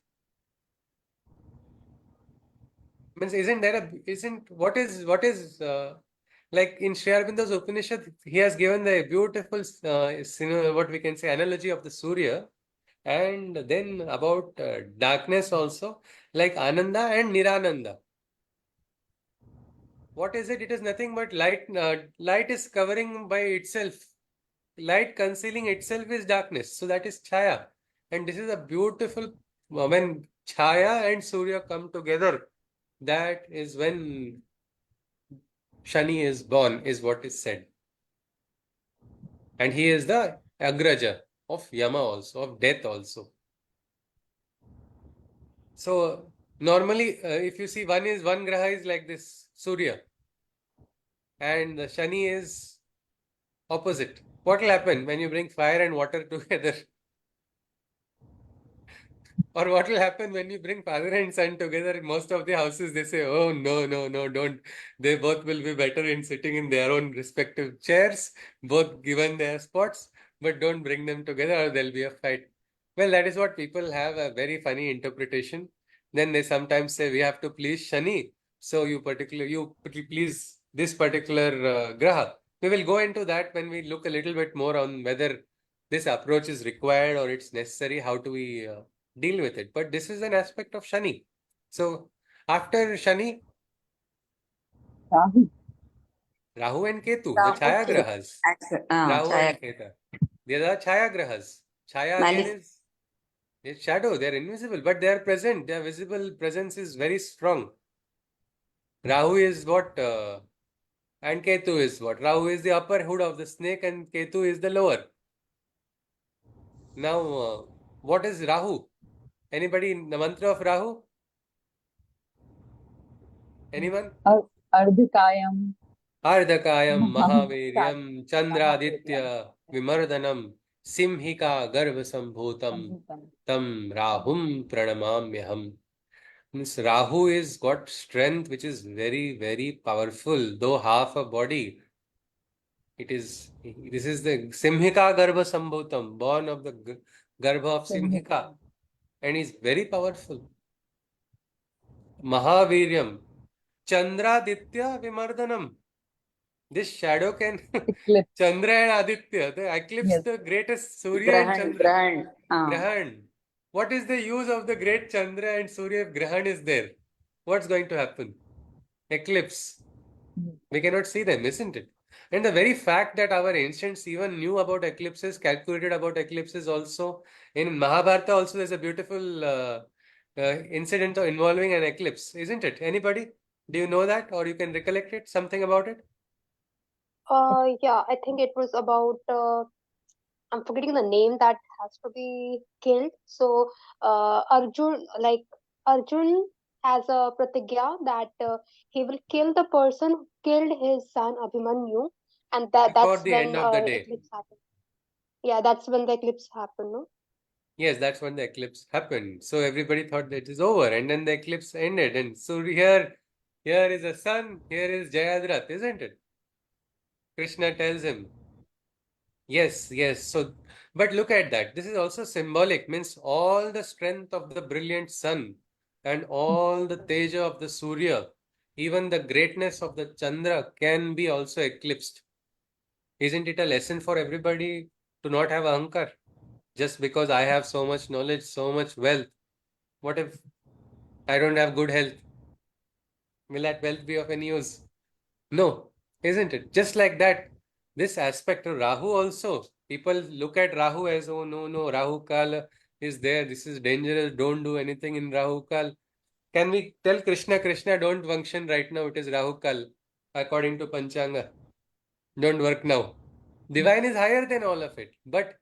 Means, what is like in Sri Aurobindo's Upanishad, he has given the beautiful, what we can say, analogy of the Surya, and then about darkness also, like Ananda and Nirananda. What is it? It is nothing but light. Light is covering by itself. Light concealing itself is darkness. So that is Chaya. And this is a beautiful, when Chaya and Surya come together, that is when Shani is born, is what is said. And he is the Agraja of Yama also, of death also. So normally, if you see one graha is like this, Surya. And the Shani is opposite. What will happen when you bring fire and water together? Or what will happen when you bring father and son together in most of the houses? They say, oh, no, don't. They both will be better in sitting in their own respective chairs, both given their spots, but don't bring them together or there'll be a fight. Well, that is what people have a very funny interpretation. Then they sometimes say, we have to please Shani. So you please this particular graha. We will go into that when we look a little bit more on whether this approach is required or it's necessary. How do we deal with it? But this is an aspect of Shani. So after Shani, Rahu and Ketu, the Chaya grahas. Rahu and Ketu. These are Chaya grahas. Chaya again is shadow. They are invisible, but they are present. Their visible presence is very strong. Rahu is what? And Ketu is what? Rahu is the upper hood of the snake and Ketu is the lower. Now, what is Rahu? Anybody in the mantra of Rahu? Anyone?
Ardhikayam.
Ardhakayam Mahaviryam Chandraditya Vimardanam Simhika Garbha Sambhutam Tam Rahum Pranamamyaham. Means Rahu is got strength which is very, very powerful, though half a body. This is the Simhika Garbha Sambhutam, born of the Garbha of Simhika, and is very powerful. Mahaviryam Chandraditya Vimardanam. This shadow can
Eclipse.
Chandra and Aditya, the eclipse,
Yes.
the greatest Surya and Chandra.
Grahan.
Grahan. What is the use of the great Chandra and Surya if Grahan is there? What's going to happen? Eclipse. We cannot see them, isn't it? And the very fact that our ancients even knew about eclipses, calculated about eclipses also. In Mahabharata also there's a beautiful incident involving an eclipse, isn't it? Anybody? Do you know that or you can recollect it? Something about it?
Yeah, I think it was about I'm forgetting the name that has to be killed. So Arjun has a pratigya that he will kill the person who killed his son Abhimanyu, and
Before
that's
the end
when
of the day.
eclipse happened. Yeah, that's when the eclipse happened, no?
Yes, that's when the eclipse happened. So everybody thought that it is over, and then the eclipse ended. And so here is a sun, here is Jayadratha, isn't it? Krishna tells him, yes, yes. So, but look at that. This is also symbolic, means all the strength of the brilliant sun and all the teja of the Surya, even the greatness of the Chandra can be also eclipsed. Isn't it a lesson for everybody to not have ahankar? Just because I have so much knowledge, so much wealth, what if I don't have good health? Will that wealth be of any use? No, isn't it? Just like that, this aspect of Rahu also, people look at Rahu as, oh no, no, Rahu Kal is there, this is dangerous, don't do anything in Rahu Kal. Can we tell Krishna, Krishna, don't function right now, it is Rahu Kal, according to Panchanga. Don't work now. Divine is higher than all of it. But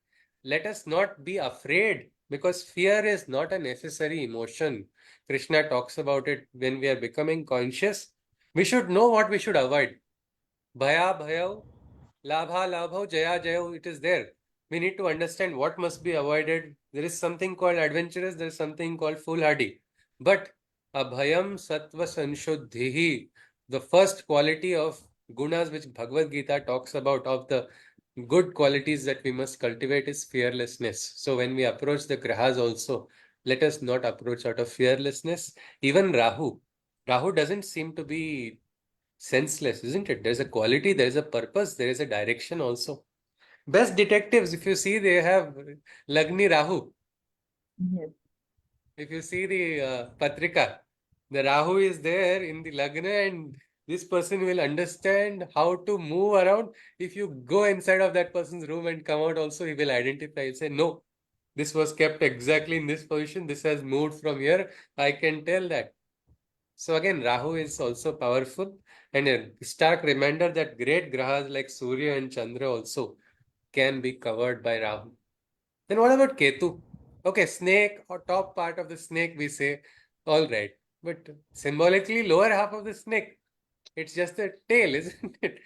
let us not be afraid because fear is not a necessary emotion. Krishna talks about it when we are becoming conscious. We should know what we should avoid. Bhaya, bhayau, labha, labhau, jaya, jayau, it is there. We need to understand what must be avoided. There is something called adventurous, there is something called foolhardy. But abhayam sattva sanshuddhihi, the first quality of gunas which Bhagavad Gita talks about, of the good qualities that we must cultivate, is fearlessness. So when we approach the grahas also, let us not approach out of fearlessness. Even Rahu doesn't seem to be senseless, isn't it? There's a quality, there's a purpose, there is a direction also. Best detectives, if you see, they have Lagni Rahu.
Yes.
If you see the Patrika, the Rahu is there in the Lagna, and this person will understand how to move around. If you go inside of that person's room and come out also, he will identify. He'll say, no, this was kept exactly in this position. This has moved from here. I can tell that. So again, Rahu is also powerful, and a stark reminder that great grahas like Surya and Chandra also can be covered by Rahu. Then what about Ketu? Okay, snake or top part of the snake, we say, all right. But symbolically, lower half of the snake, it's just the tail, isn't it?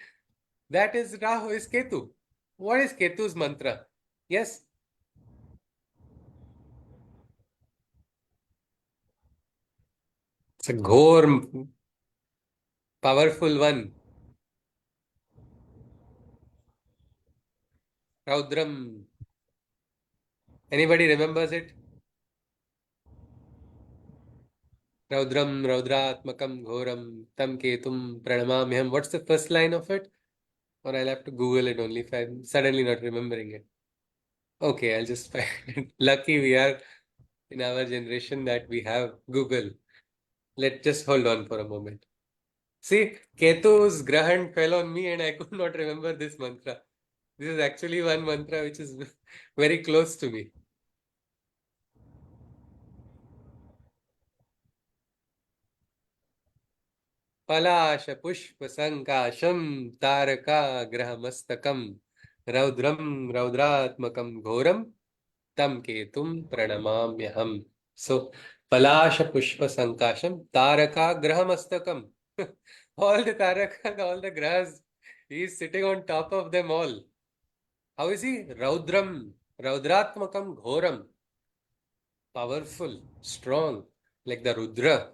That is Rahu, is Ketu. What is Ketu's mantra? Yes? It's a ghor, powerful one. Raudram. Anybody remembers it? Raudram, Raudratmakam, Ghoram, Tam Ketum, Pranamamyam. What's the first line of it? Or I'll have to Google it only if I'm suddenly not remembering it. Okay, I'll just find it. Lucky we are in our generation that we have Google. Let's just hold on for a moment. See, Ketu's Grahan fell on me and I could not remember this mantra. This is actually one mantra which is very close to me. पलाश पुष्प संकाशम तारका ग्रह मस्तकम रौद्रम रौद्रात्मकम घोरम तम केतुम प्रणमाम्यहम. So पलाश पुष्प संकाशम तारका ग्रह मस्तकम. All the tarakas, all the grahas, he is sitting on top of them all. How is he? Raudram, Raudratmakam Ghoram. Powerful, strong, like the Rudra,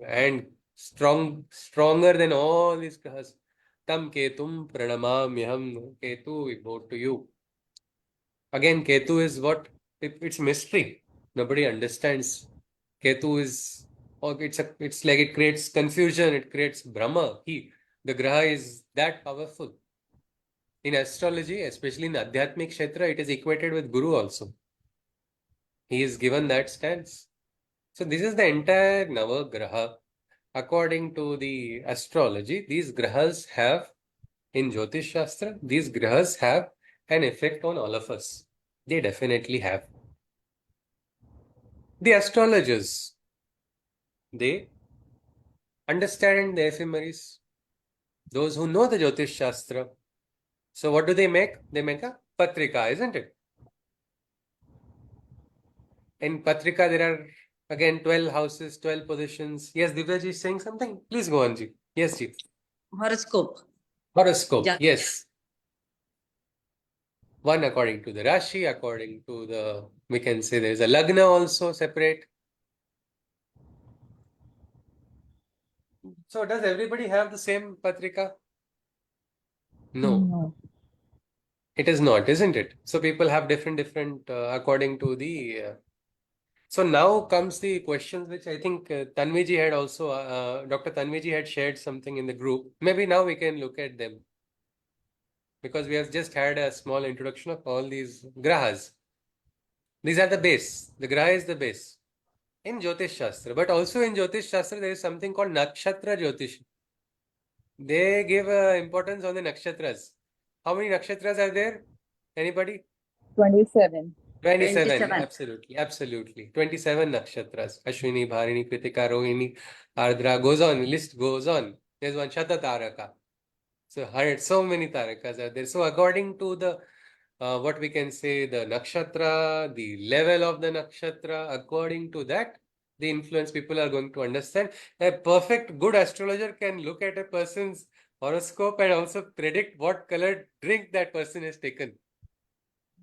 and stronger than all these grahas. Tam Ketum Pranamamyaham. Ketu, we bow to you. Again, Ketu is what? It's mystery. Nobody understands. Ketu is, oh, it's like it creates confusion, it creates Brahma. The graha is that powerful. In astrology, especially in Adhyatmic Kshetra, it is equated with Guru also. He is given that stance. So this is the entire Navagraha. According to the astrology, these grahas have, in Jyotish Shastra, these grahas have an effect on all of us. They definitely have. The astrologers, they understand the ephemeris. Those who know the Jyotish Shastra, So what do they make? They make a patrika, isn't it? In patrika, there are again 12 houses, 12 positions. Yes, Divyaji is saying something. Please go on, Ji. Yes, Ji.
Horoscope.
Horoscope.
Ja-
Yes. One according to the Rashi, according to the, we can say there's a Lagna also separate. So does everybody have the same patrika? No.
No.
It is not, isn't it? So people have different according to the. So now comes the questions which I think Tanviji had also, Dr. Tanviji had shared something in the group. Maybe now we can look at them because we have just had a small introduction of all these grahas. These are the base. The graha is the base in Jyotish Shastra, but also in Jyotish Shastra there is something called Nakshatra Jyotish. They give importance on the nakshatras. How many nakshatras are there? Anybody?
27.
27,
27.
absolutely. 27 nakshatras. Ashwini, Bharini, Kritika, Rohini, Ardra, goes on, list goes on. There's one Shata Taraka. So many tarakas are there. So according to the, what we can say, the nakshatra, the level of the nakshatra, according to that, the influence people are going to understand. A perfect good astrologer can look at a person's horoscope and also predict what colored drink that person has taken.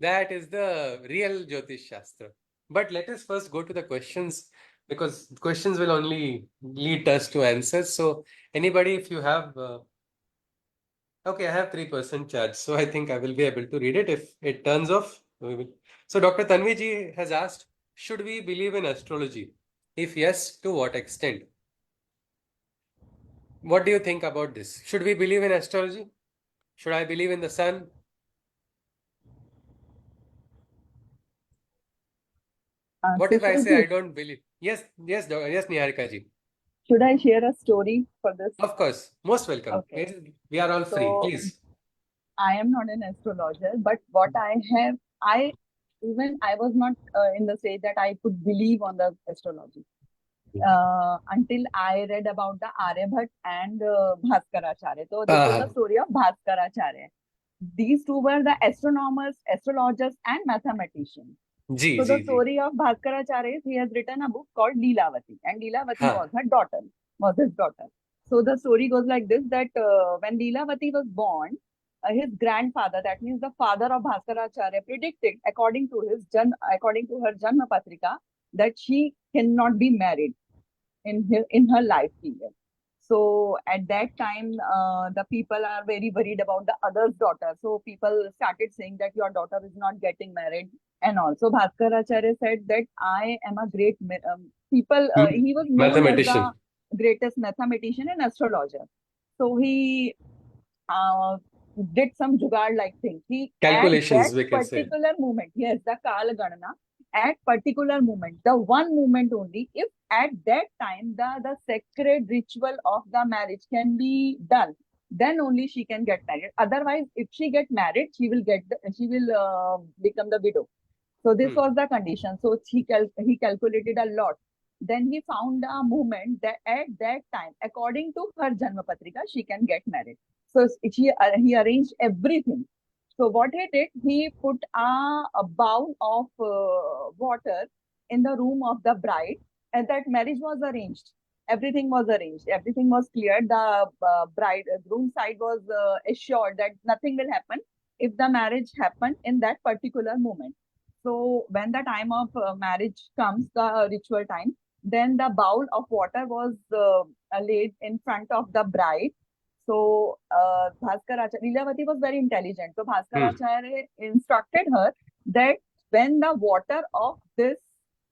That is the real Jyotish Shastra. But let us first go to the questions because questions will only lead us to answers. So anybody, if you have, okay, I have 3% charge. So I think I will be able to read it. If it turns off, we will. So Dr. Tanviji has asked, should we believe in astrology? If yes, to what extent? What do you think about this? Should we believe in astrology? Should I believe in the sun? What
So
if I
should
say I
I,
don't believe? Yes, yes, yes, Niharika ji.
should I share a story for this?
Of course, most welcome.
Okay.
We are all free,
So
please.
I am not an astrologer, but what I have, I was not in the stage that I could believe on the astrology until I read about the Aryabhat and Bhaskaracharya. So this was the story of Bhaskaracharya. These two were the astronomers, astrologers, and mathematicians. So the story of Bhaskaracharya is he has written a book called Leelavati, and Leelavati was her daughter, was his daughter. So the story goes like this: that when Leelavati was born, his grandfather, that means the father of Bhaskaracharya, predicted according to her Janma Patrika that she cannot be married in her life period. So at that time, the people are very worried about the other's daughter. So people started saying that your daughter is not getting married. And also Bhaskaracharya said that I am a great people. He was known as the greatest mathematician and astrologer. So he did some jugaad like thing. He
Calculations,
at
we
that
can say.
particular moment, yes, the Kala Ganana, at particular moment, the one moment only, if at that time the sacred ritual of the marriage can be done, then only she can get married. Otherwise, if she get married, she will become the widow. So this was the condition. So he calculated a lot. Then he found a moment that at that time, according to her Janma Patrika, she can get married. So he arranged everything. So what he did, he put a bowl of water in the room of the bride, and that marriage was arranged. Everything was arranged. Everything was cleared. The groom side was assured that nothing will happen if the marriage happened in that particular moment. So when the time of marriage comes, the ritual time, then the bowl of water was laid in front of the bride. So Bhaskaracharya, Leelavati was very intelligent. So Bhaskaracharya instructed her that when the water of this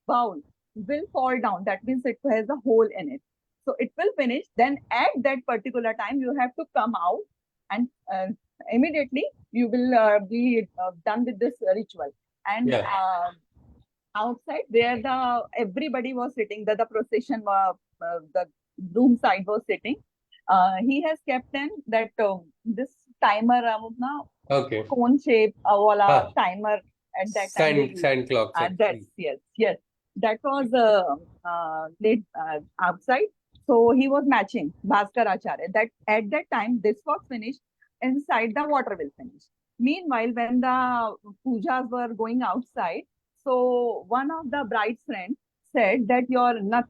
bowl will fall down, that means it has a hole in it. So it will finish. Then at that particular time, you have to come out and immediately you will be done with this ritual. And outside where everybody was sitting, the procession, the groom side was sitting. He has kept in that this timer,
Okay.
cone shape wala timer at that time.
Sand clock.
That's yes. That was laid outside. So he was matching Bhaskaracharya. That at that time, this was finished. inside, the water will finish. Meanwhile, when the pujas were going outside, so one of the bride's friends said that your nut,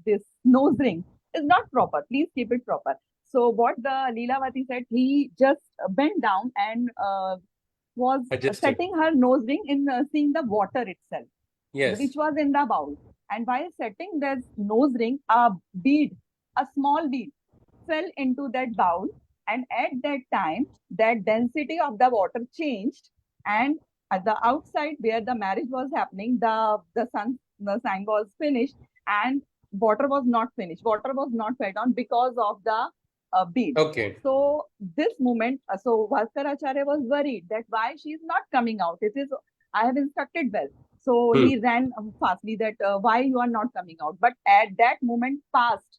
this nose ring, is not proper. Please keep it proper. So what the Leelavati said, he just bent down and was
Adjusted.
setting her nose ring in seeing the water itself,
Yes.
which was in the bowl. And while setting this nose ring, a bead, a small bead, fell into that bowl. And at that time, that density of the water changed. And at the outside where the marriage was happening, the sun was finished, and water was not finished. Water was not fed on because of the bead.
Okay.
So this moment, so Bhaskaracharya was worried that why she is not coming out. It is, I have instructed well. So he ran fastly that why you are not coming out. But at that moment passed,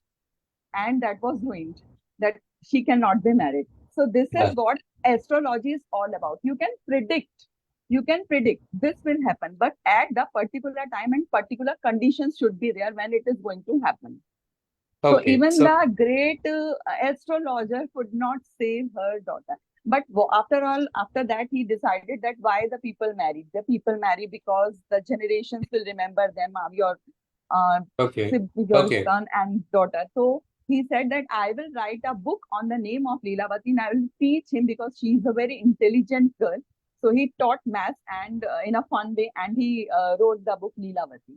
and that was ruined, that she cannot be married. So this
Yeah.
is what astrology is all about. You can predict this will happen, but at the particular time and particular conditions should be there when it is going to happen. So
Okay.
even
So
the great astrologer could not save her daughter. But after all, after that, he decided that why the people married. The people marry because the generations will remember them,
okay.
your
Okay.
son and daughter. So he said that I will write a book on the name of Leelavati and I will teach him because she is a very intelligent girl. So he taught maths and in a fun way, and he wrote the book Leelavati.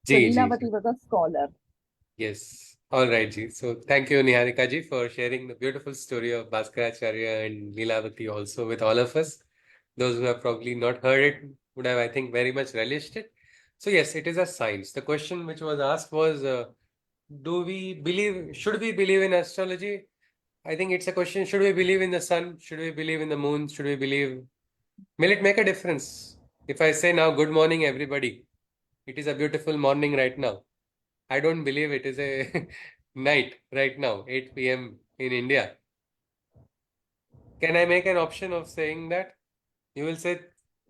So
Ji, ji,
Leelavati
ji.
was a scholar.
Yes. All right, ji. So thank you, Niharika ji, for sharing the beautiful story of Bhaskaracharya and Leelavati also with all of us. Those who have probably not heard it would have, I think, very much relished it. So yes, it is a science. The question which was asked was, should we believe in astrology? I think it's a question, should we believe in the sun? Should we believe in the moon? Should we believe? Will it make a difference? If I say now, good morning, everybody. It is a beautiful morning right now. I don't believe it is a night right now, 8 p.m. in India. Can I make an option of saying that? You will say,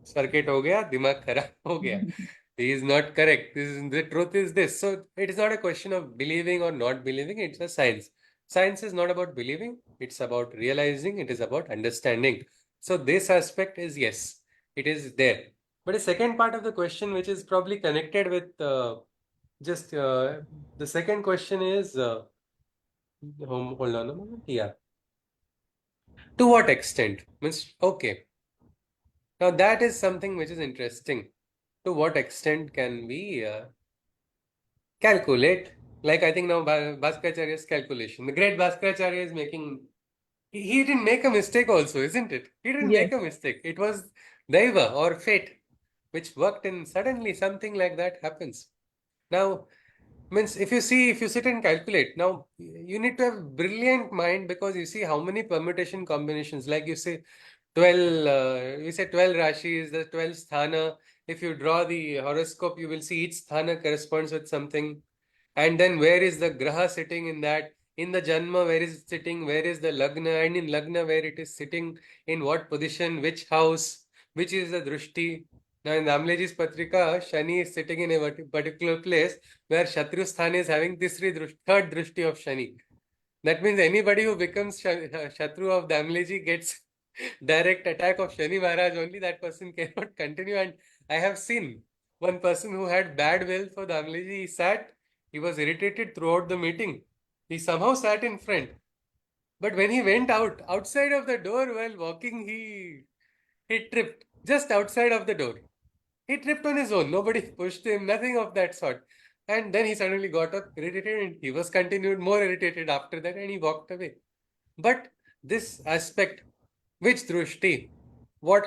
circuit ho gaya, dimag kharab ho gaya. He is not correct. The truth is this. So it is not a question of believing or not believing. It's a science. Science is not about believing. It's about realizing. It is about understanding. So this aspect is yes, it is there. But the second part of the question, which is probably connected with just the second question is, hold on a moment. Yeah. To what extent? Means, okay. Now that is something which is interesting. To what extent can we calculate? Like I think now Bhaskaracharya's calculation. The great Bhaskaracharya is making. He didn't make a mistake also, isn't it? He didn't
Yes.
make a mistake. It was Daiva or fate which worked, and suddenly something like that happens. Now, means if you sit and calculate, now you need to have brilliant mind, because you see how many permutation combinations, like you say 12, you say 12 rashis, the 12 sthana. If you draw the horoscope, you will see each sthana corresponds with something. And then where is the graha sitting in that? In the Janma, where is it sitting? Where is the Lagna? And in Lagna, where it is sitting? In what position? Which house? Which is the Drushti? Now in Amleji's Patrika, Shani is sitting in a particular place where Shatru Sthan is having third Drushti of Shani. That means anybody who becomes Shatru of Damleji gets direct attack of Shani Maharaj only. That person cannot continue. And I have seen one person who had bad will for Damleji. He was irritated throughout the meeting. He somehow sat in front. But when he went outside of the door while walking, he tripped just outside of the door. He tripped on his own. Nobody pushed him, nothing of that sort. And then he suddenly got up irritated, and he was continued more irritated after that, and he walked away. But this aspect, which drushti,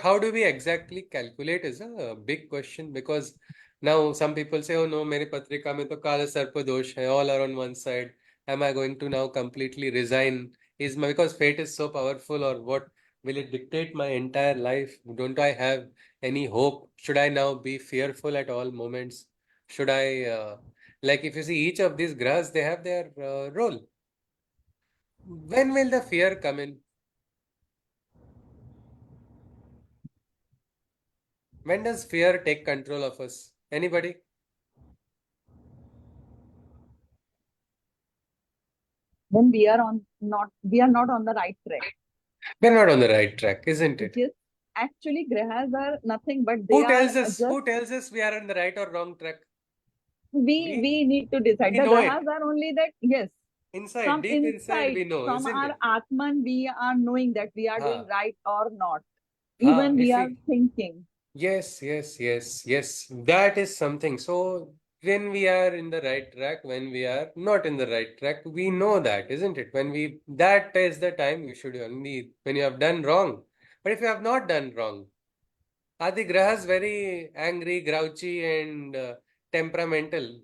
how do we exactly calculate is a big question, because now some people say, oh no, mere patrika mein to kala sarpa dosh hai, all are on one side. Am I going to now completely resign? Because fate is so powerful, or what? Will it dictate my entire life? Don't I have any hope? Should I now be fearful at all moments? Should I, like if you see each of these graphs, they have their role. When will the fear come in? When does fear take control of us? Anybody?
When we are not on the right track.
We're not on the right track, isn't it?
Because actually grahas are nothing but
Who
they are
tells us?
just
Who tells us we are on the right or wrong track?
we need to decide.
We
The
know it.
grahas are only that, yes,
Inside,
from
deep inside, we
inside,
know,
from
isn't
our
it?
Atman, we are knowing that we are doing
Ha.
right or not.
Ha.
Even
You
we are
see,
thinking.
yes, yes, yes, yes. That is something. So when we are in the right track, when we are not in the right track, we know that, isn't it? When we that is the time you should only when you have done wrong. But if you have not done wrong, are the grahas very angry, grouchy, and temperamental?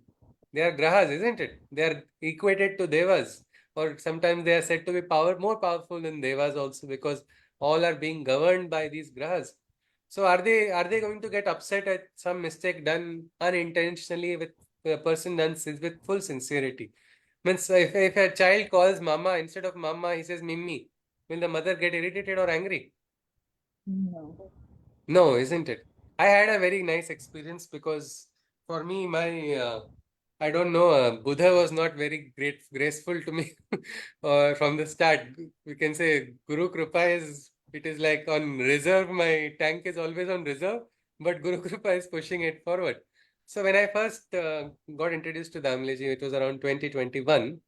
They are grahas, isn't it? They are equated to devas, or sometimes they are said to be more powerful than devas also because all are being governed by these grahas. So are they going to get upset at some mistake done unintentionally with a person done with full sincerity? Means if a child calls mama instead of mama, he says mimmi, will the mother get irritated or angry?
No.
No, isn't it? I had a very nice experience because for me, I don't know, Buddha was not very graceful to me from the start. We can say Guru Kripa it is like on reserve. My tank is always on reserve, but Guru Kripa is pushing it forward. So when I first got introduced to Damleji, it was around 2021.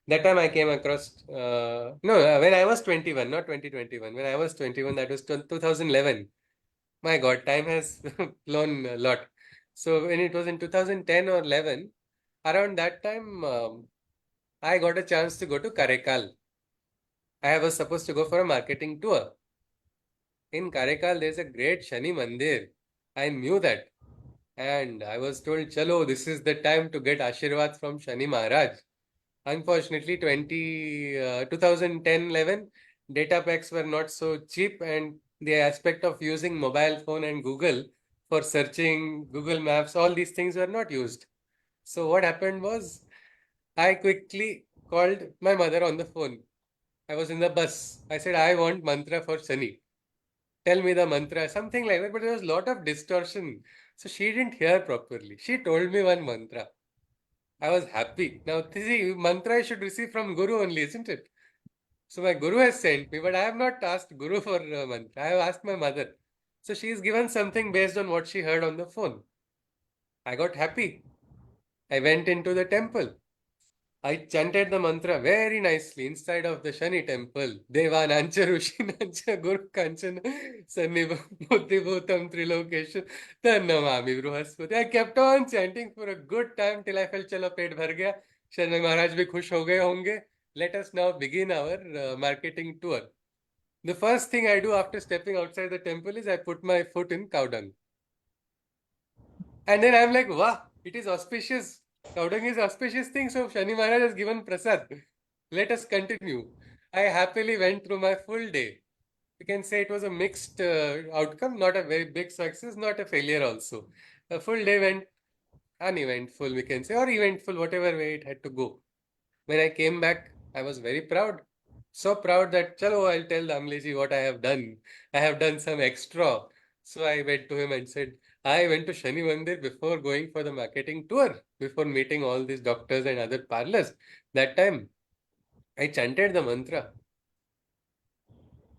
That time I came across, no, when I was 21, not 2021. When I was 21, that was 2011. My God, time has flown a lot. So when it was in 2010 or 11, around that time, I got a chance to go to Karekal. I was supposed to go for a marketing tour. In Karekal, there's a great Shani Mandir. I knew that. And I was told, Chalo, this is the time to get Ashirwad from Shani Maharaj. Unfortunately, 2010-11, data packs were not so cheap, and the aspect of using mobile phone and Google for searching Google Maps, all these things were not used. So what happened was I quickly called my mother on the phone. I was in the bus. I said, I want mantra for Shani. Tell me the mantra, something like that. But there was a lot of distortion. So she didn't hear properly. She told me one mantra. I was happy. Now, see, mantra I should receive from Guru only, isn't it? So my Guru has sent me, but I have not asked Guru for mantra. I have asked my mother. So she is given something based on what she heard on the phone. I got happy. I went into the temple. I chanted the mantra very nicely inside of the Shani temple. Devanancha Rushinancha Guru Kanchana Buddhibhutam Trilokesha Tannamami Bruhaspati. I kept on chanting for a good time till I felt chalo pet bhar gaya. Shani Maharaj bhi khush ho gaye honge. Let us now begin our marketing tour. The first thing I do after stepping outside the temple is I put my foot in cow dung. And then I'm like, wow, it is auspicious. Cow dung is auspicious thing. So Shani Maharaj has given prasad. Let us continue. I happily went through my full day. You can say it was a mixed outcome, not a very big success, not a failure also. The full day went uneventful, we can say, or eventful, whatever way it had to go. When I came back, I was very proud. So proud that, chalo, I'll tell Damleji what I have done. I have done some extra. So I went to him and said, I went to Shani Mandir before going for the marketing tour, before meeting all these doctors and other parlors. That time, I chanted the mantra.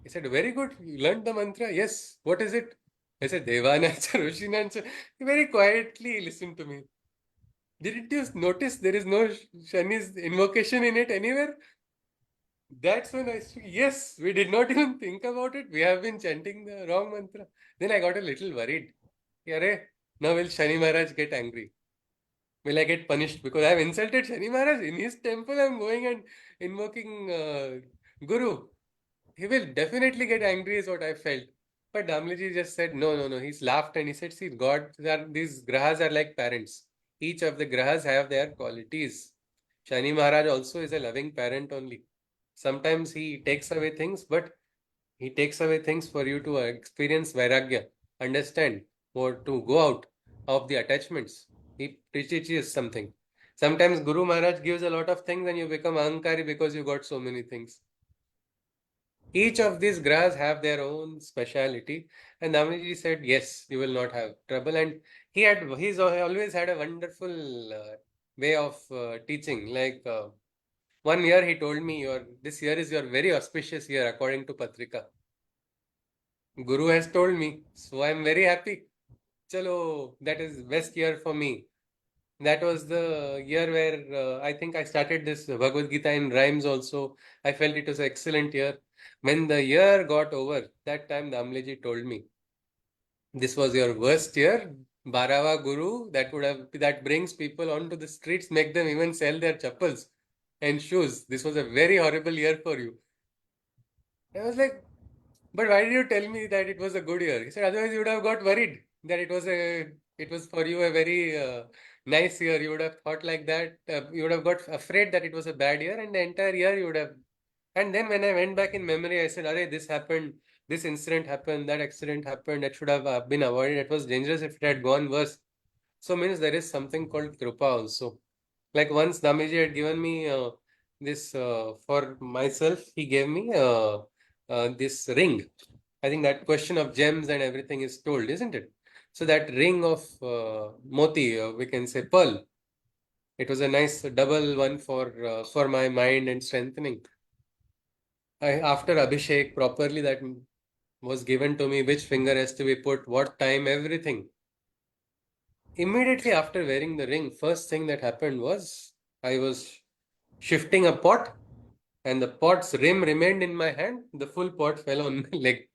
He said, very good. You learned the mantra? Yes. What is it? I said, Devanancha, Rushinancha. He very quietly listened to me. Didn't you notice there is no Shani's invocation in it anywhere? That's when I said, yes, we did not even think about it. We have been chanting the wrong mantra. Then I got a little worried. Yare, now will Shani Maharaj get angry? Will I get punished because I have insulted Shani Maharaj in his temple? I'm going and invoking Guru. He will definitely get angry, is what I felt. But Damliji just said, no, no, no. He's laughed and he said, see, these grahas are like parents. Each of the grahas have their qualities. Shani Maharaj also is a loving parent only. Sometimes he takes away things, but he takes away things for you to experience vairagya, understand, or to go out of the attachments. He teaches something. Sometimes Guru Maharaj gives a lot of things and you become ahankari because you got so many things. Each of these grahas have their own speciality. And Damliji said, yes, you will not have trouble. And he's always had a wonderful way of teaching. Like 1 year he told me, this year is your very auspicious year according to Patrika. Guru has told me, so I'm very happy. Chalo, that is best year for me. That was the year where I think I started this Bhagavad Gita in rhymes also. I felt it was an excellent year. When the year got over, that time the Amleji told me, this was your worst year. Bharava Guru, that brings people onto the streets, make them even sell their chappals and shoes. This was a very horrible year for you. I was like, but why did you tell me that it was a good year? He said, otherwise you would have got worried that it was for you a very nice year. You would have thought like that. You would have got afraid that it was a bad year, and the entire year you would have. And then when I went back in memory, I said, "Arey, this happened. This incident happened. That accident happened. That should have been avoided. It was dangerous if it had gone worse." So means there is something called Kripa also. Like once Damiji had given me this for myself, he gave me this ring. I think that question of gems and everything is told, isn't it? So that ring of moti, we can say pearl. It was a nice double one for my mind and strengthening. After Abhishek properly, that was given to me, which finger has to be put, what time, everything. Immediately after wearing the ring, first thing that happened was I was shifting a pot, and the pot's rim remained in my hand. The full pot fell on my leg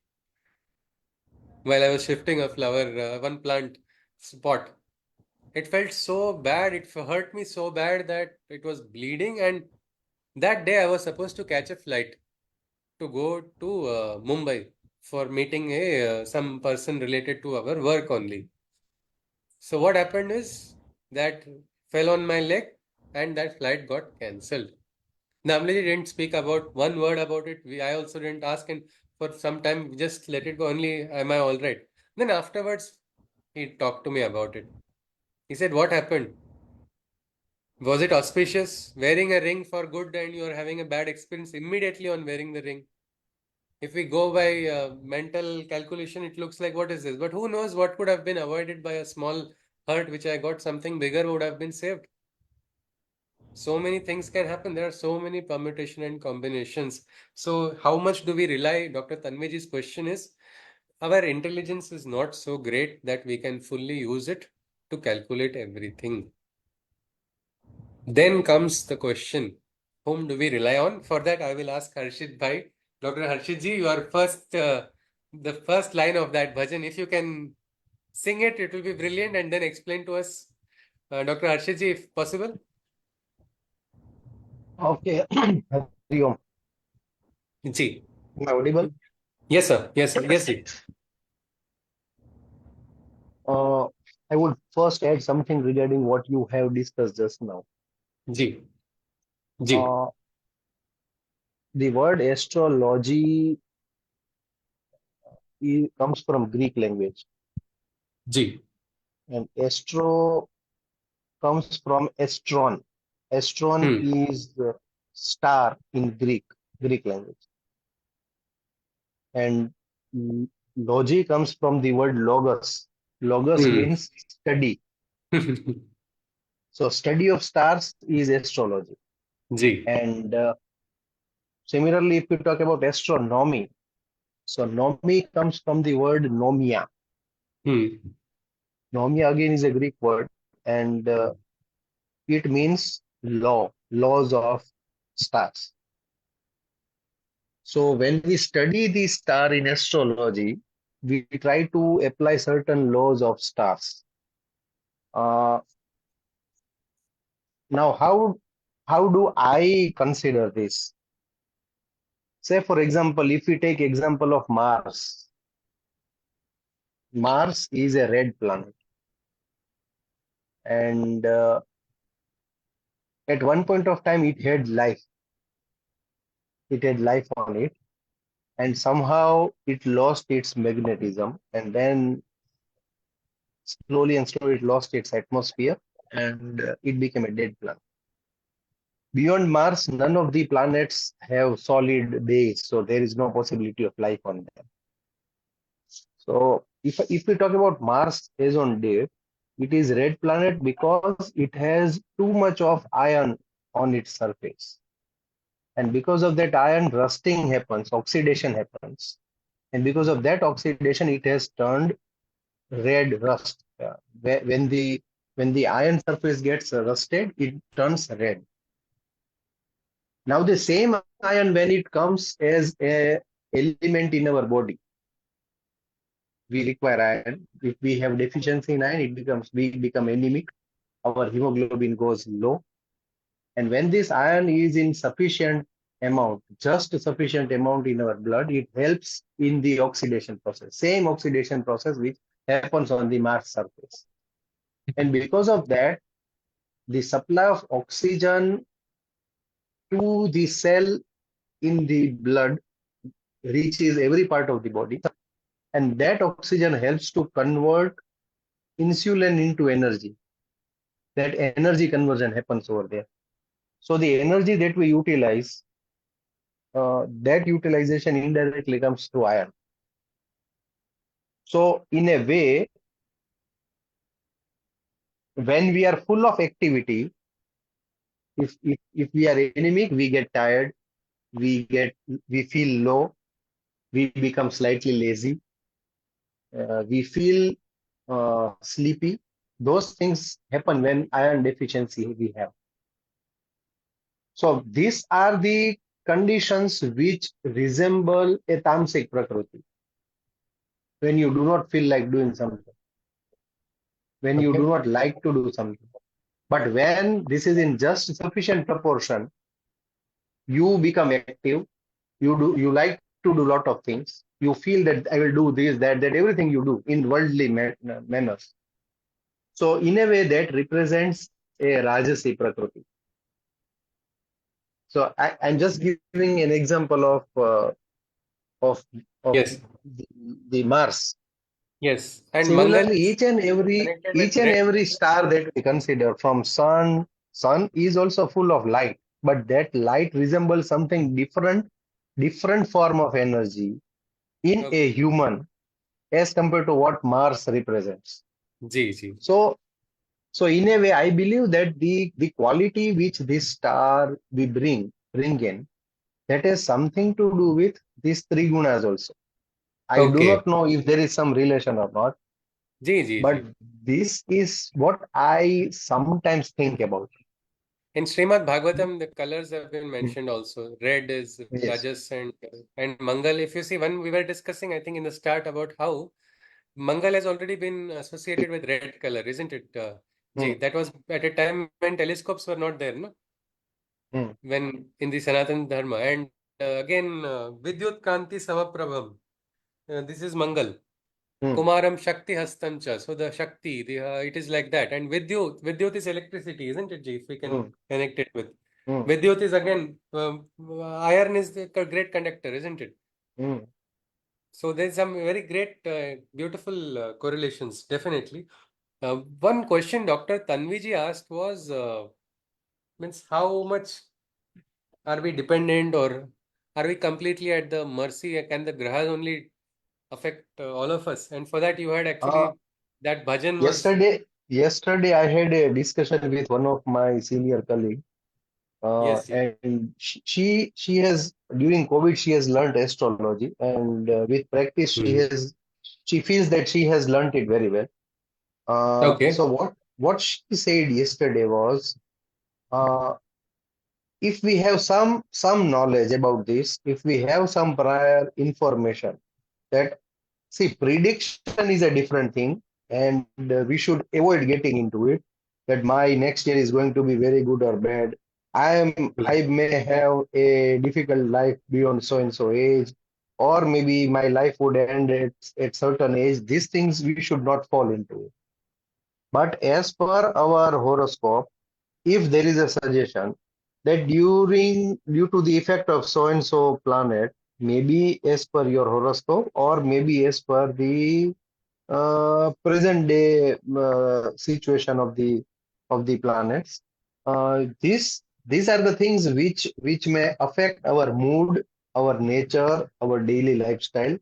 while I was shifting a flower, one plant spot. It felt so bad. It hurt me so bad that it was bleeding. And that day I was supposed to catch a flight to go to Mumbai for meeting some person related to our work only. So what happened is that fell on my leg and that flight got cancelled. Namli didn't speak about one word about it. I also didn't ask, and for some time we just let it go. Only, am I all right? Then afterwards, he talked to me about it. He said, "What happened? Was it auspicious? Wearing a ring for good, and you are having a bad experience immediately on wearing the ring. If we go by mental calculation, it looks like what is this? But who knows what could have been avoided by a small hurt, which I got, something bigger would have been saved." So many things can happen. There are so many permutation and combinations. So how much do we rely? Dr. Tanmeji's question is, our intelligence is not so great that we can fully use it to calculate everything. Then comes the question, whom do we rely on? For that, I will ask Harshit Bhai. Dr. Harshit ji, your the first line of that bhajan, if you can sing it, it will be brilliant, and then explain to us, Dr. Harshit ji, if possible.
Okay. Hari Om.
Ji.
Am I audible?
Yes, sir. Yes, sir. Yes, ji.
I would first add something regarding what you have discussed just now.
Ji. Ji.
The word astrology comes from Greek language,
Ji.
and astro comes from astron. Astron is star in Greek language, and logy comes from the word logos. Logos means study. So study of stars is astrology.
Ji.
And similarly, if you talk about astronomy, so nomi comes from the word nomia. Nomia again is a Greek word, and it means laws of stars. So when we study the star in astrology, we try to apply certain laws of stars. Now, how do I consider this? Say, for example, if we take example of Mars, Mars is a red planet, and at one point of time it had life. It had life on it, and somehow it lost its magnetism, and then slowly and slowly it lost its atmosphere, and it became a dead planet. Beyond Mars, none of the planets have solid base, so there is no possibility of life on them. So if we talk about Mars as on date, it is red planet because it has too much of iron on its surface. And because of that, iron rusting happens, oxidation happens. And because of that oxidation, it has turned red rust. When the iron surface gets rusted, it turns red. Now the same iron, when it comes as a element in our body, we require iron. If we have deficiency in iron, we become anemic. Our hemoglobin goes low. And when this iron is in sufficient amount, just sufficient amount in our blood, it helps in the oxidation process. Same oxidation process which happens on the Mars surface. And because of that, the supply of oxygen to the cell in the blood reaches every part of the body. And that oxygen helps to convert insulin into energy. That energy conversion happens over there. So the energy that we utilize, that utilization indirectly comes through iron. So in a way, when we are full of activity, if we are anemic, we get tired, we feel low, we become slightly lazy, we feel sleepy. Those things happen when iron deficiency we have. So these are the conditions which resemble a tamasic prakriti. When you do not feel like doing something, when you do not like to do something. But when this is in just sufficient proportion, you become active, you like to do a lot of things, you feel that I will do this, that everything you do in worldly manners. So in a way that represents a Rajasi Prakriti. So I'm just giving an example of
Yes.
the Mars.
Yes. And Mangal
Similarly,
is
each and
connected with red.
every star that we consider, from sun is also full of light, but that light resembles something different form of energy in a
Okay.
human as compared to what Mars represents.
Ji, ji.
So in a way, I believe that the quality which this star we bring in, that has something to do with these three gunas also. I do
Okay.
not know if there is some relation or not,
Ji, ji,
but
ji.
this is what I sometimes think about.
In Srimad Bhagavatam, the colors have been
Mm.
mentioned also. Red is
Yes.
Rajas and Mangal. If you see, when we were discussing, I think in the start about how Mangal has already been associated with red color, isn't it? Ji,
Mm.
that was at a time when telescopes were not there, no?
Mm.
When in the Sanatan Dharma. And again, Vidyut Kanti Samaprabham. This is Mangal.
Mm.
Kumaram Shakti Hastancha. So the Shakti, it is like that. And Vidyut is electricity, isn't it, Ji? If we can
Mm.
connect it with.
Mm.
Vidyut is again, iron is the great conductor, isn't it?
Mm.
So there's some very great, beautiful correlations, definitely. One question Dr. Tanviji asked was, means how much are we dependent, or are we completely at the mercy? Can the grahas only affect all of us? And for that, you had
Uh,
actually that bhajan was.
yesterday I had a discussion with one of my senior colleagues.
Yes, yes.
And she has, during COVID, she has learned astrology, and with practice
Hmm.
she feels that she has learned it very well.
Okay.
So what she said yesterday was, uh, if we have some knowledge about this, if we have some prior information, that, see, prediction is a different thing, and we should avoid getting into it. That my next year is going to be very good or bad. I may have a difficult life beyond so and so age, or maybe my life would end at certain age. These things we should not fall into. But as per our horoscope, if there is a suggestion that due to the effect of so and so planet, maybe as per your horoscope, or maybe as per the present day situation of the planets, these are the things which may affect our mood, our nature, our daily lifestyle,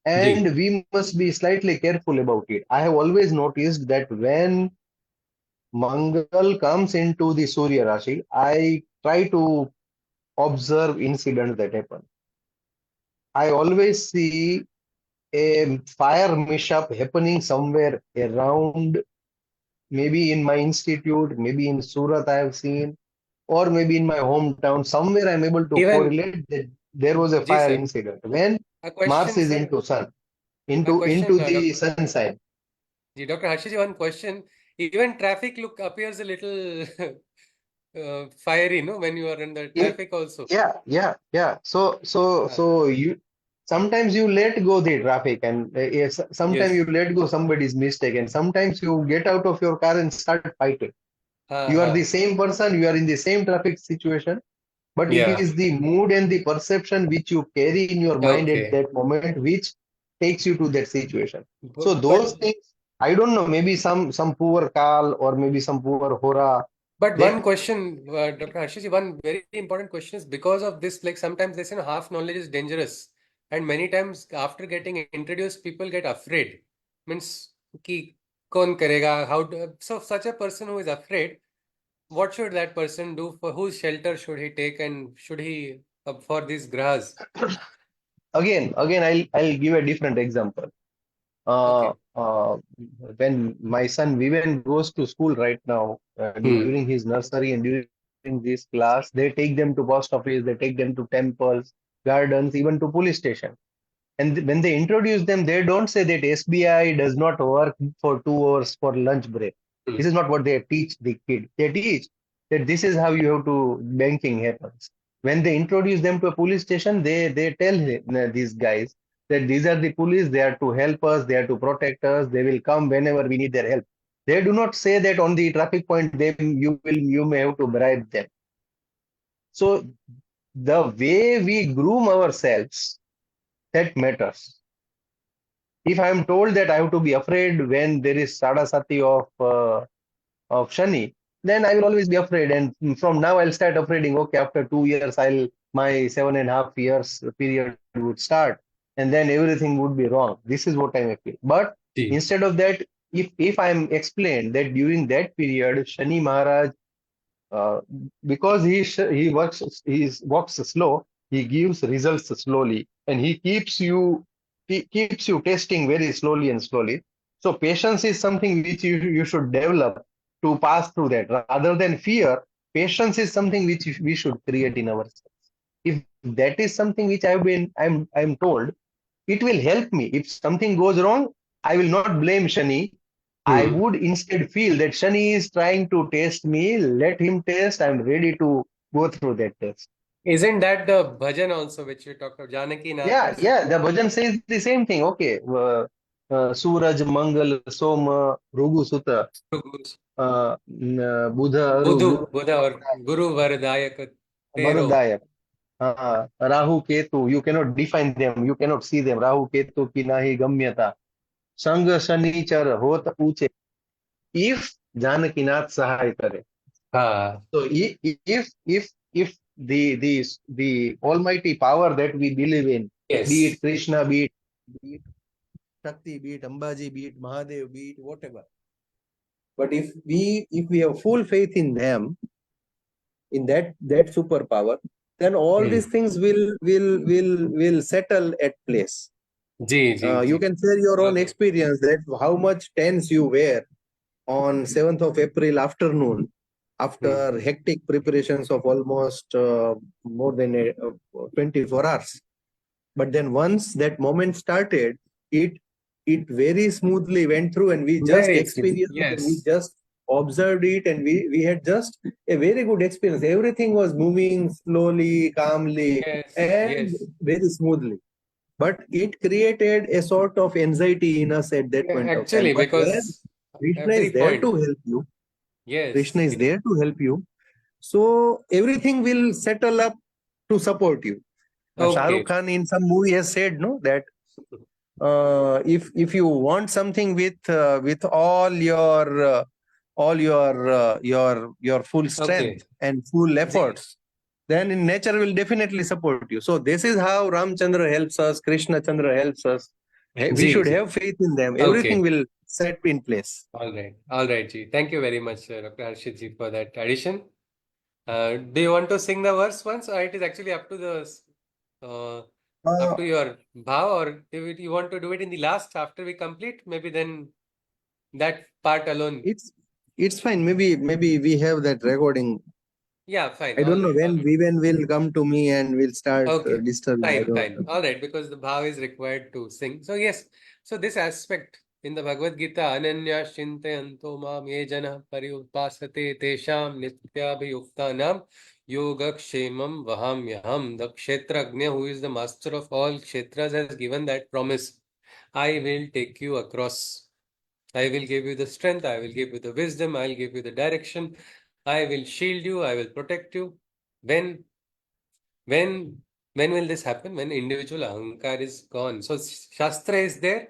Ji.
and we must be slightly careful about it. I have always noticed that when Mangal comes into the Surya Rashi, I try to observe incidents that happen. I always see a fire mishap happening somewhere around, maybe in my institute, maybe in Surat I have seen, or maybe in my hometown. Somewhere I'm able to
Even,
correlate that there was a
Ji
fire
sir,
incident when
a
Mars
question,
is
sir.
into sun,
A
into
question,
the
Dr.
sun sign.
Dr. Harshiji, one question. Even traffic look appears a little fiery, no? When you are in the
Yeah,
traffic also.
yeah. So
Ah,
you sometimes you let go the traffic, and yes, sometimes you
yes.
let go somebody's mistake, and sometimes you get out of your car and start fighting. You are the
Ha.
same person, you are in the same traffic situation, but it
Yeah.
is the mood and the perception which you carry in your mind at
Okay.
that moment which takes you to that situation. So
But
those things, I don't know, maybe some poor Kal or maybe some poor Hora, they
one question, Dr. Harshiji, one very important question is because of this, like sometimes they say no, half knowledge is dangerous. And many times after getting introduced, people get afraid. Means ki kaun karega? So such a person who is afraid, what should that person do? For whose shelter should he take and should he for these grahas?
again I'll give a different example. Uh,
Okay.
uh, when my son Viven goes to school right now,
Hmm.
during his nursery and during this class, they take them to post office, they take them to temples, gardens, even to police station. And when they introduce them, they don't say that SBI does not work for 2 hours for lunch break.
Hmm.
This is not what they teach the kid. They teach that this is how you have to banking happens. When they introduce them to a police station, they tell these guys that these are the police. They are to help us. They are to protect us. They will come whenever we need their help. They do not say that on the traffic point you may have to bribe them. So the way we groom ourselves, that matters. If I am told that I have to be afraid when there is Sadasati of Shani, then I will always be afraid. And from now I'll start afraiding. Okay, after 2 years, I'll my 7.5 years period would start, and then everything would be wrong. This is what I may feel. But
Ji.
instead of that, if I am explained that during that period, Shani Maharaj, uh, because he walks slow, he gives results slowly, and he keeps you testing very slowly and slowly. So patience is something which you should develop to pass through that rather than fear. Patience is something which we should create in ourselves. If that is something which I'm told, it will help me. If something goes wrong, I will not blame Shani. I
Hmm.
would instead feel that Shani is trying to test me. Let him test. I'm ready to go through that test.
Isn't that the bhajan also which you talked about? Janaki Nath.
Yeah. The bhajan says the same thing. Okay. Suraj, Mangal, Soma, Rugu Sutra, Buddha, Aru, Guru,
Buddha or Guru Vardayak Tero.
Vardayak. Rahu, Ketu. You cannot define them. You cannot see them. Rahu, Ketu ki nahi gamyata. Sang, Shanichar, Hot, Uche. If Janakinath Sahay kare.
Ha.
So if the almighty power that we believe in, be it
Yes.
Krishna, be it Shakti, be it Ambaji, be it Mahadev, be it whatever. But if we have full faith in them, in that superpower, then all
Hmm.
these things will settle at place. You
Ji.
can share your own
Okay.
experience that how much tense you were on 7th of April afternoon
Hmm.
after hectic preparations of almost more than 24 hours. But then once that moment started, it it very smoothly went through, and we just
Very smooth.
experienced it, and we
Yes.
just observed it, and we had just a very good experience. Everything was moving slowly, calmly,
Yes.
and
Yes.
very smoothly. But it created a sort of anxiety in us at that point of time.
Actually,
But when
because
Krishna is
every
there to
point.
help you, Krishna
Yes.
is there to help you. So everything will settle up to support you. Shah Rukh
Okay.
Khan in some movie has said no that if you want something with all your full
Okay.
strength and full
Ji.
efforts, then in nature will definitely support you. So this is how Ramchandra helps us, Krishna Chandra helps us. We should
Ji.
have faith in them. Everything
Okay.
will set in place.
All right. All right, Ji. Thank you very much, Dr. Harshit Ji, for that addition. Do you want to sing the verse once, or it is actually up to the up to your bhav, or you want to do it in the last after we complete? Maybe then that part alone.
It's fine. Maybe we have that recording.
Yeah, fine.
I
All
don't know
right. All
when
right.
Vivian will come to me and will start
Okay.
disturbing. I
Fine,
don't
fine.
know.
All right, because the bhav is required to sing. So yes, so this aspect in the Bhagavad Gita, Ananya Shintayanto Mam Ye Jana Paryupasate Tesham Nityabhayuktanam Yogakshemam Vahamyaham. The Kshetrajna, who is the master of all Kshetras, has given that promise. I will take you across. I will give you the strength. I will give you the wisdom. I will give you the direction. I will shield you. I will protect you. When when when will this happen? When individual ahankar is gone. So Shastra is there.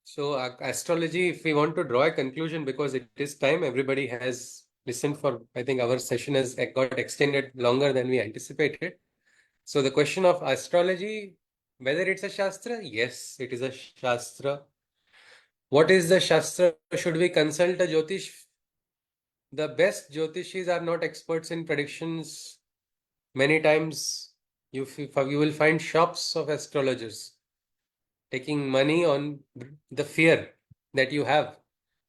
So astrology, if we want to draw a conclusion, because it is time, everybody has listened for, I think our session has got extended longer than we anticipated. So the question of astrology, whether it's a Shastra? Yes, it is a Shastra. What is the Shastra? Should we consult a Jyotish? The best Jyotishis are not experts in predictions. Many times you will find shops of astrologers taking money on the fear that you have.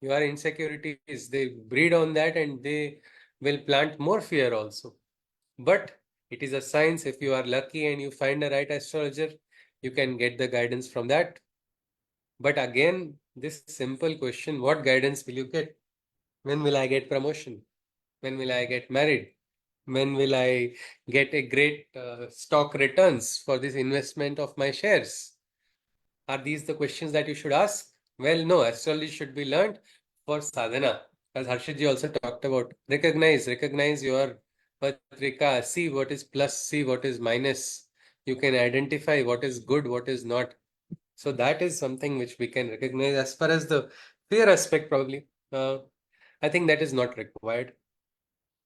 Your insecurities, they breed on that and they will plant more fear also. But it is a science. If you are lucky and you find a right astrologer, you can get the guidance from that. But again, this simple question, what guidance will you get? When will I get promotion? When will I get married? When will I get a great stock returns for this investment of my shares? Are these the questions that you should ask? Well, no, astrology should be learned for sadhana. As Harshitji also talked about, recognize your patrika, see what is plus, see what is minus. You can identify what is good, what is not. So that is something which we can recognize. As far as the fear aspect, probably, I think that is not required.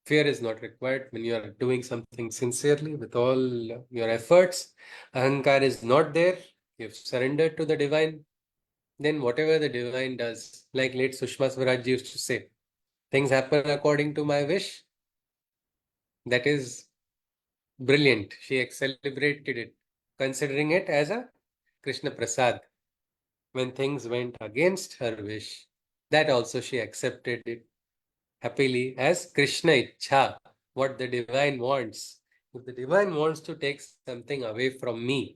Fear is not required when you are doing something sincerely with all your efforts. Ahankar is not there. You've surrendered to the divine. Then whatever the divine does, like late Sushma Swaraj used to say, things happen according to my wish. That is brilliant. She celebrated it, considering it as a Krishna Prasad. When things went against her wish, that also she accepted it happily as Krishna Ichha, what the divine wants. If the divine wants to take something away from me,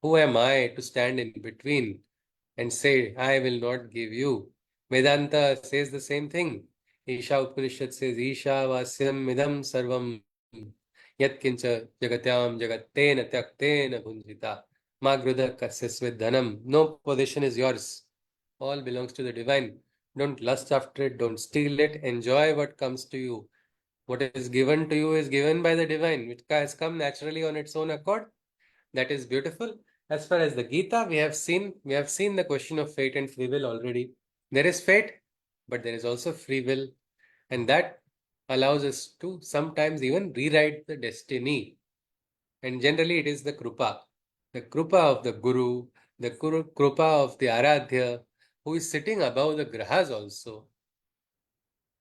who am I to stand in between and say, I will not give you? Vedanta says the same thing. Isha Upanishad says, Isha Vasyam Midam Sarvam Yatkincha Jagatyam Jagattena Tyaktena Bhunjita Magrudha Kasyasved Dhanam. No possession is yours. All belongs to the divine. Don't lust after it. Don't steal it. Enjoy what comes to you. What is given to you is given by the divine, which has come naturally on its own accord. That is beautiful. As far as the Gita, we have seen the question of fate and free will already. There is fate, but there is also free will, and that allows us to sometimes even rewrite the destiny. And generally, it is the krupa of the guru, the krupa of the aradhya, who is sitting above the grahas also,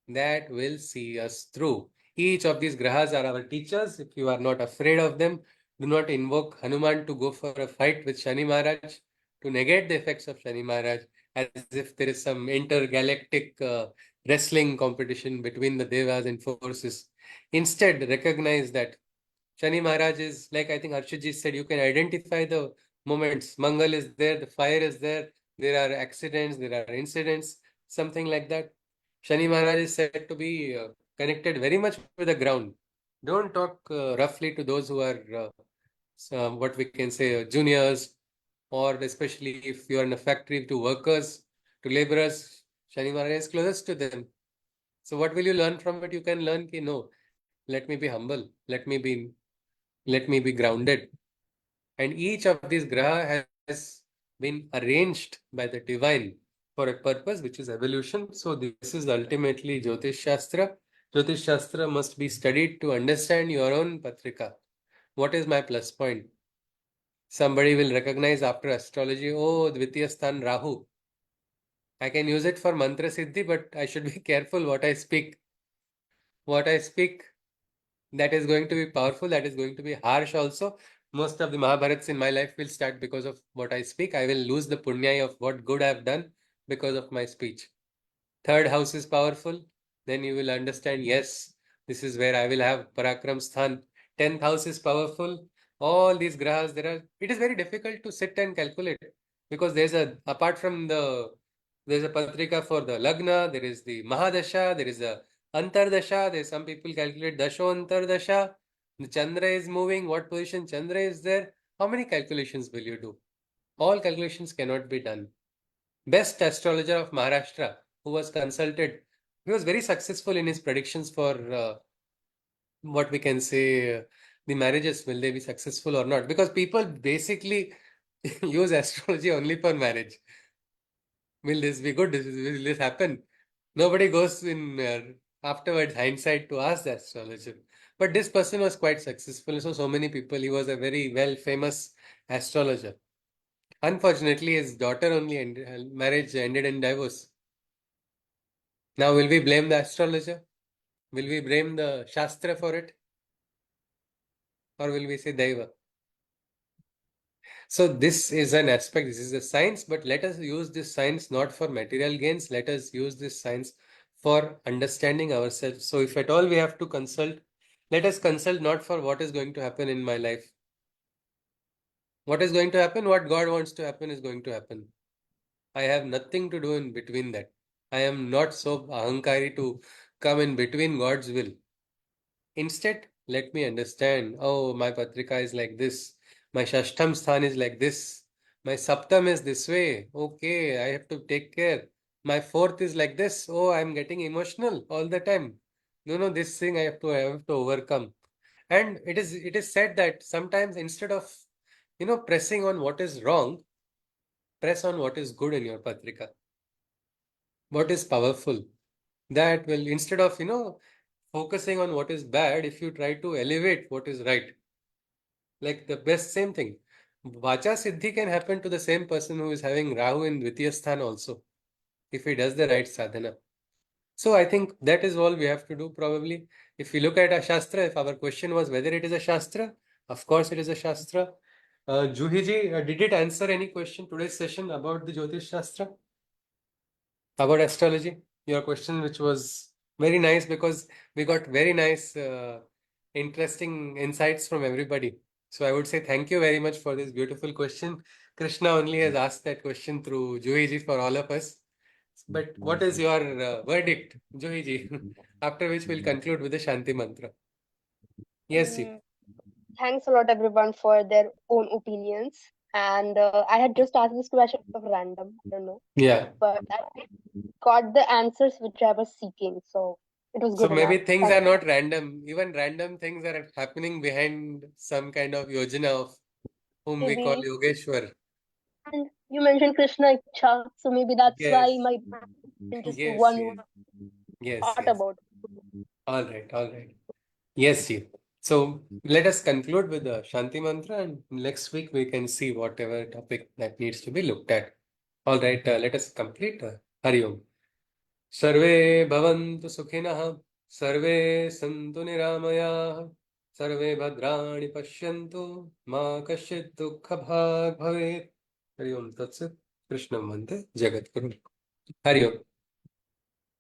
that will see us through. Each of these grahas are our teachers. If you are not afraid of them, do not invoke Hanuman to go for a fight with Shani Maharaj to negate the effects of Shani Maharaj, as if there is some intergalactic wrestling competition between the devas and forces. Instead, recognize that Shani Maharaj is, like I think Harshitji said, you can identify the moments. Mangal is there, the fire is there are accidents, there are incidents, something like that. Shani Maharaj is said to be connected very much with the ground. Don't talk roughly to those who are what we can say juniors, or especially if you are in a factory, to workers, to laborers. Shani Maharaj is closest to them. So what will you learn from it? You can learn ki no, let me be humble, let me be grounded. And each of these graha has been arranged by the divine for a purpose, which is evolution. So this is ultimately Jyotish Shastra. Jyotish Shastra must be studied to understand your own patrika. What is my plus point? Somebody will recognize after astrology, oh, Dvitiya Sthan Rahu. I can use it for mantra siddhi, but I should be careful what I speak. What I speak That is going to be powerful. That is going to be harsh also. Most of the Mahabharats in my life will start because of what I speak. I will lose the punya of what good I have done because of my speech. Third house is powerful. Then you will understand, yes, this is where I will have Parakram Sthan. 10th house is powerful. All these grahas, it is very difficult to sit and calculate because apart from there's a patrika for the Lagna, there is the Mahadasha, there is a Antardasha, there's some people calculate Dasho Antardasha. The Chandra is moving, what position Chandra is there. How many calculations will you do? All calculations cannot be done. Best astrologer of Maharashtra, who was consulted, he was very successful in his predictions for what we can say the marriages. Will they be successful or not? Because people basically use astrology only for marriage. Will this be good? Will this happen? Nobody goes in afterwards hindsight to ask the astrologer. But this person was quite successful. So many people. He was a very well famous astrologer. Unfortunately, his daughter marriage ended in divorce. Now, will we blame the astrologer? Will we blame the Shastra for it? Or will we say Daiva? So, this is an aspect, this is a science, but let us use this science not for material gains. Let us use this science for understanding ourselves. So, if at all we have to consult, let us consult not for what is going to happen in my life. What is going to happen? What God wants to happen is going to happen. I have nothing to do in between that. I am not so ahankari to come in between God's will. Instead, let me understand, oh, my patrika is like this. My Shashtam Sthan is like this. My Saptam is this way. Okay, I have to take care. My fourth is like this. Oh, I'm getting emotional all the time. No, this thing I have to overcome. And it is said that sometimes instead of pressing on what is wrong, press on what is good in your patrika. What is powerful. That will, instead of focusing on what is bad, if you try to elevate what is right, like the best same thing. Vacha Siddhi can happen to the same person who is having Rahu in Dvitiya Sthan also, if he does the right sadhana. So I think that is all we have to do probably. If we look at a Shastra, if our question was whether it is a Shastra, of course it is a Shastra. Juhiji, did it answer any question today's session about the Jyotish Shastra? About astrology? Your question, which was very nice because we got very nice, interesting insights from everybody. So I would say thank you very much for this beautiful question. Krishna only has asked that question through Juhiji for all of us. But what is your verdict, Juhiji? After which we'll conclude with the Shanti Mantra. Yes, Ji.
Thanks a lot, everyone, for their own opinions. And I had just asked this question of random, I don't know,
Yeah.
but I got the answers which I was seeking. So it was
So
good
maybe
enough.
things
Thank
are not random. Even random things are happening behind some kind of yojana of whom we call
maybe.
Yogeshwar.
And you mentioned Krishna Icha, so maybe that's
Yes,
why my brain just
yes,
one
yes, yes,
thought
yes.
about.
All right, all right. Yes, Ji. So let us conclude with the Shanti Mantra, and next week we can see whatever topic that needs to be looked at. All right, let us complete. Hari Om. Sarve bhavantu sukhinah, sarve santu niramayah, sarve bhadrani pashyantu, ma kasyit dukkha bhag bhavet. Hari Om Tatsat. Krishnam Vande Jagat Guru. Hari Om.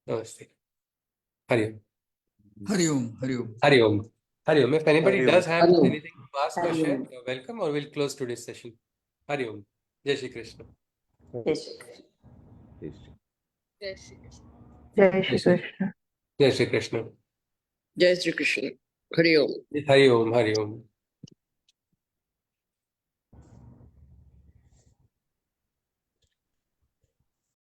Namaste. Hari Om.
Hari Om, Hari Om.
Hari Om. Hari Om. If anybody
Hari Om.
does have
Hari Om.
anything to ask or
Hari
share,
Om.
you're welcome, or we'll close today's session. Hari Om. Jai Shri Krishna.
Jai Shri Krishna.
Yes.
Jai Shri Krishna.
Jai Shri Krishna.
Jai Shri Krishna. Hari Om.
Hari Om. Hari Om.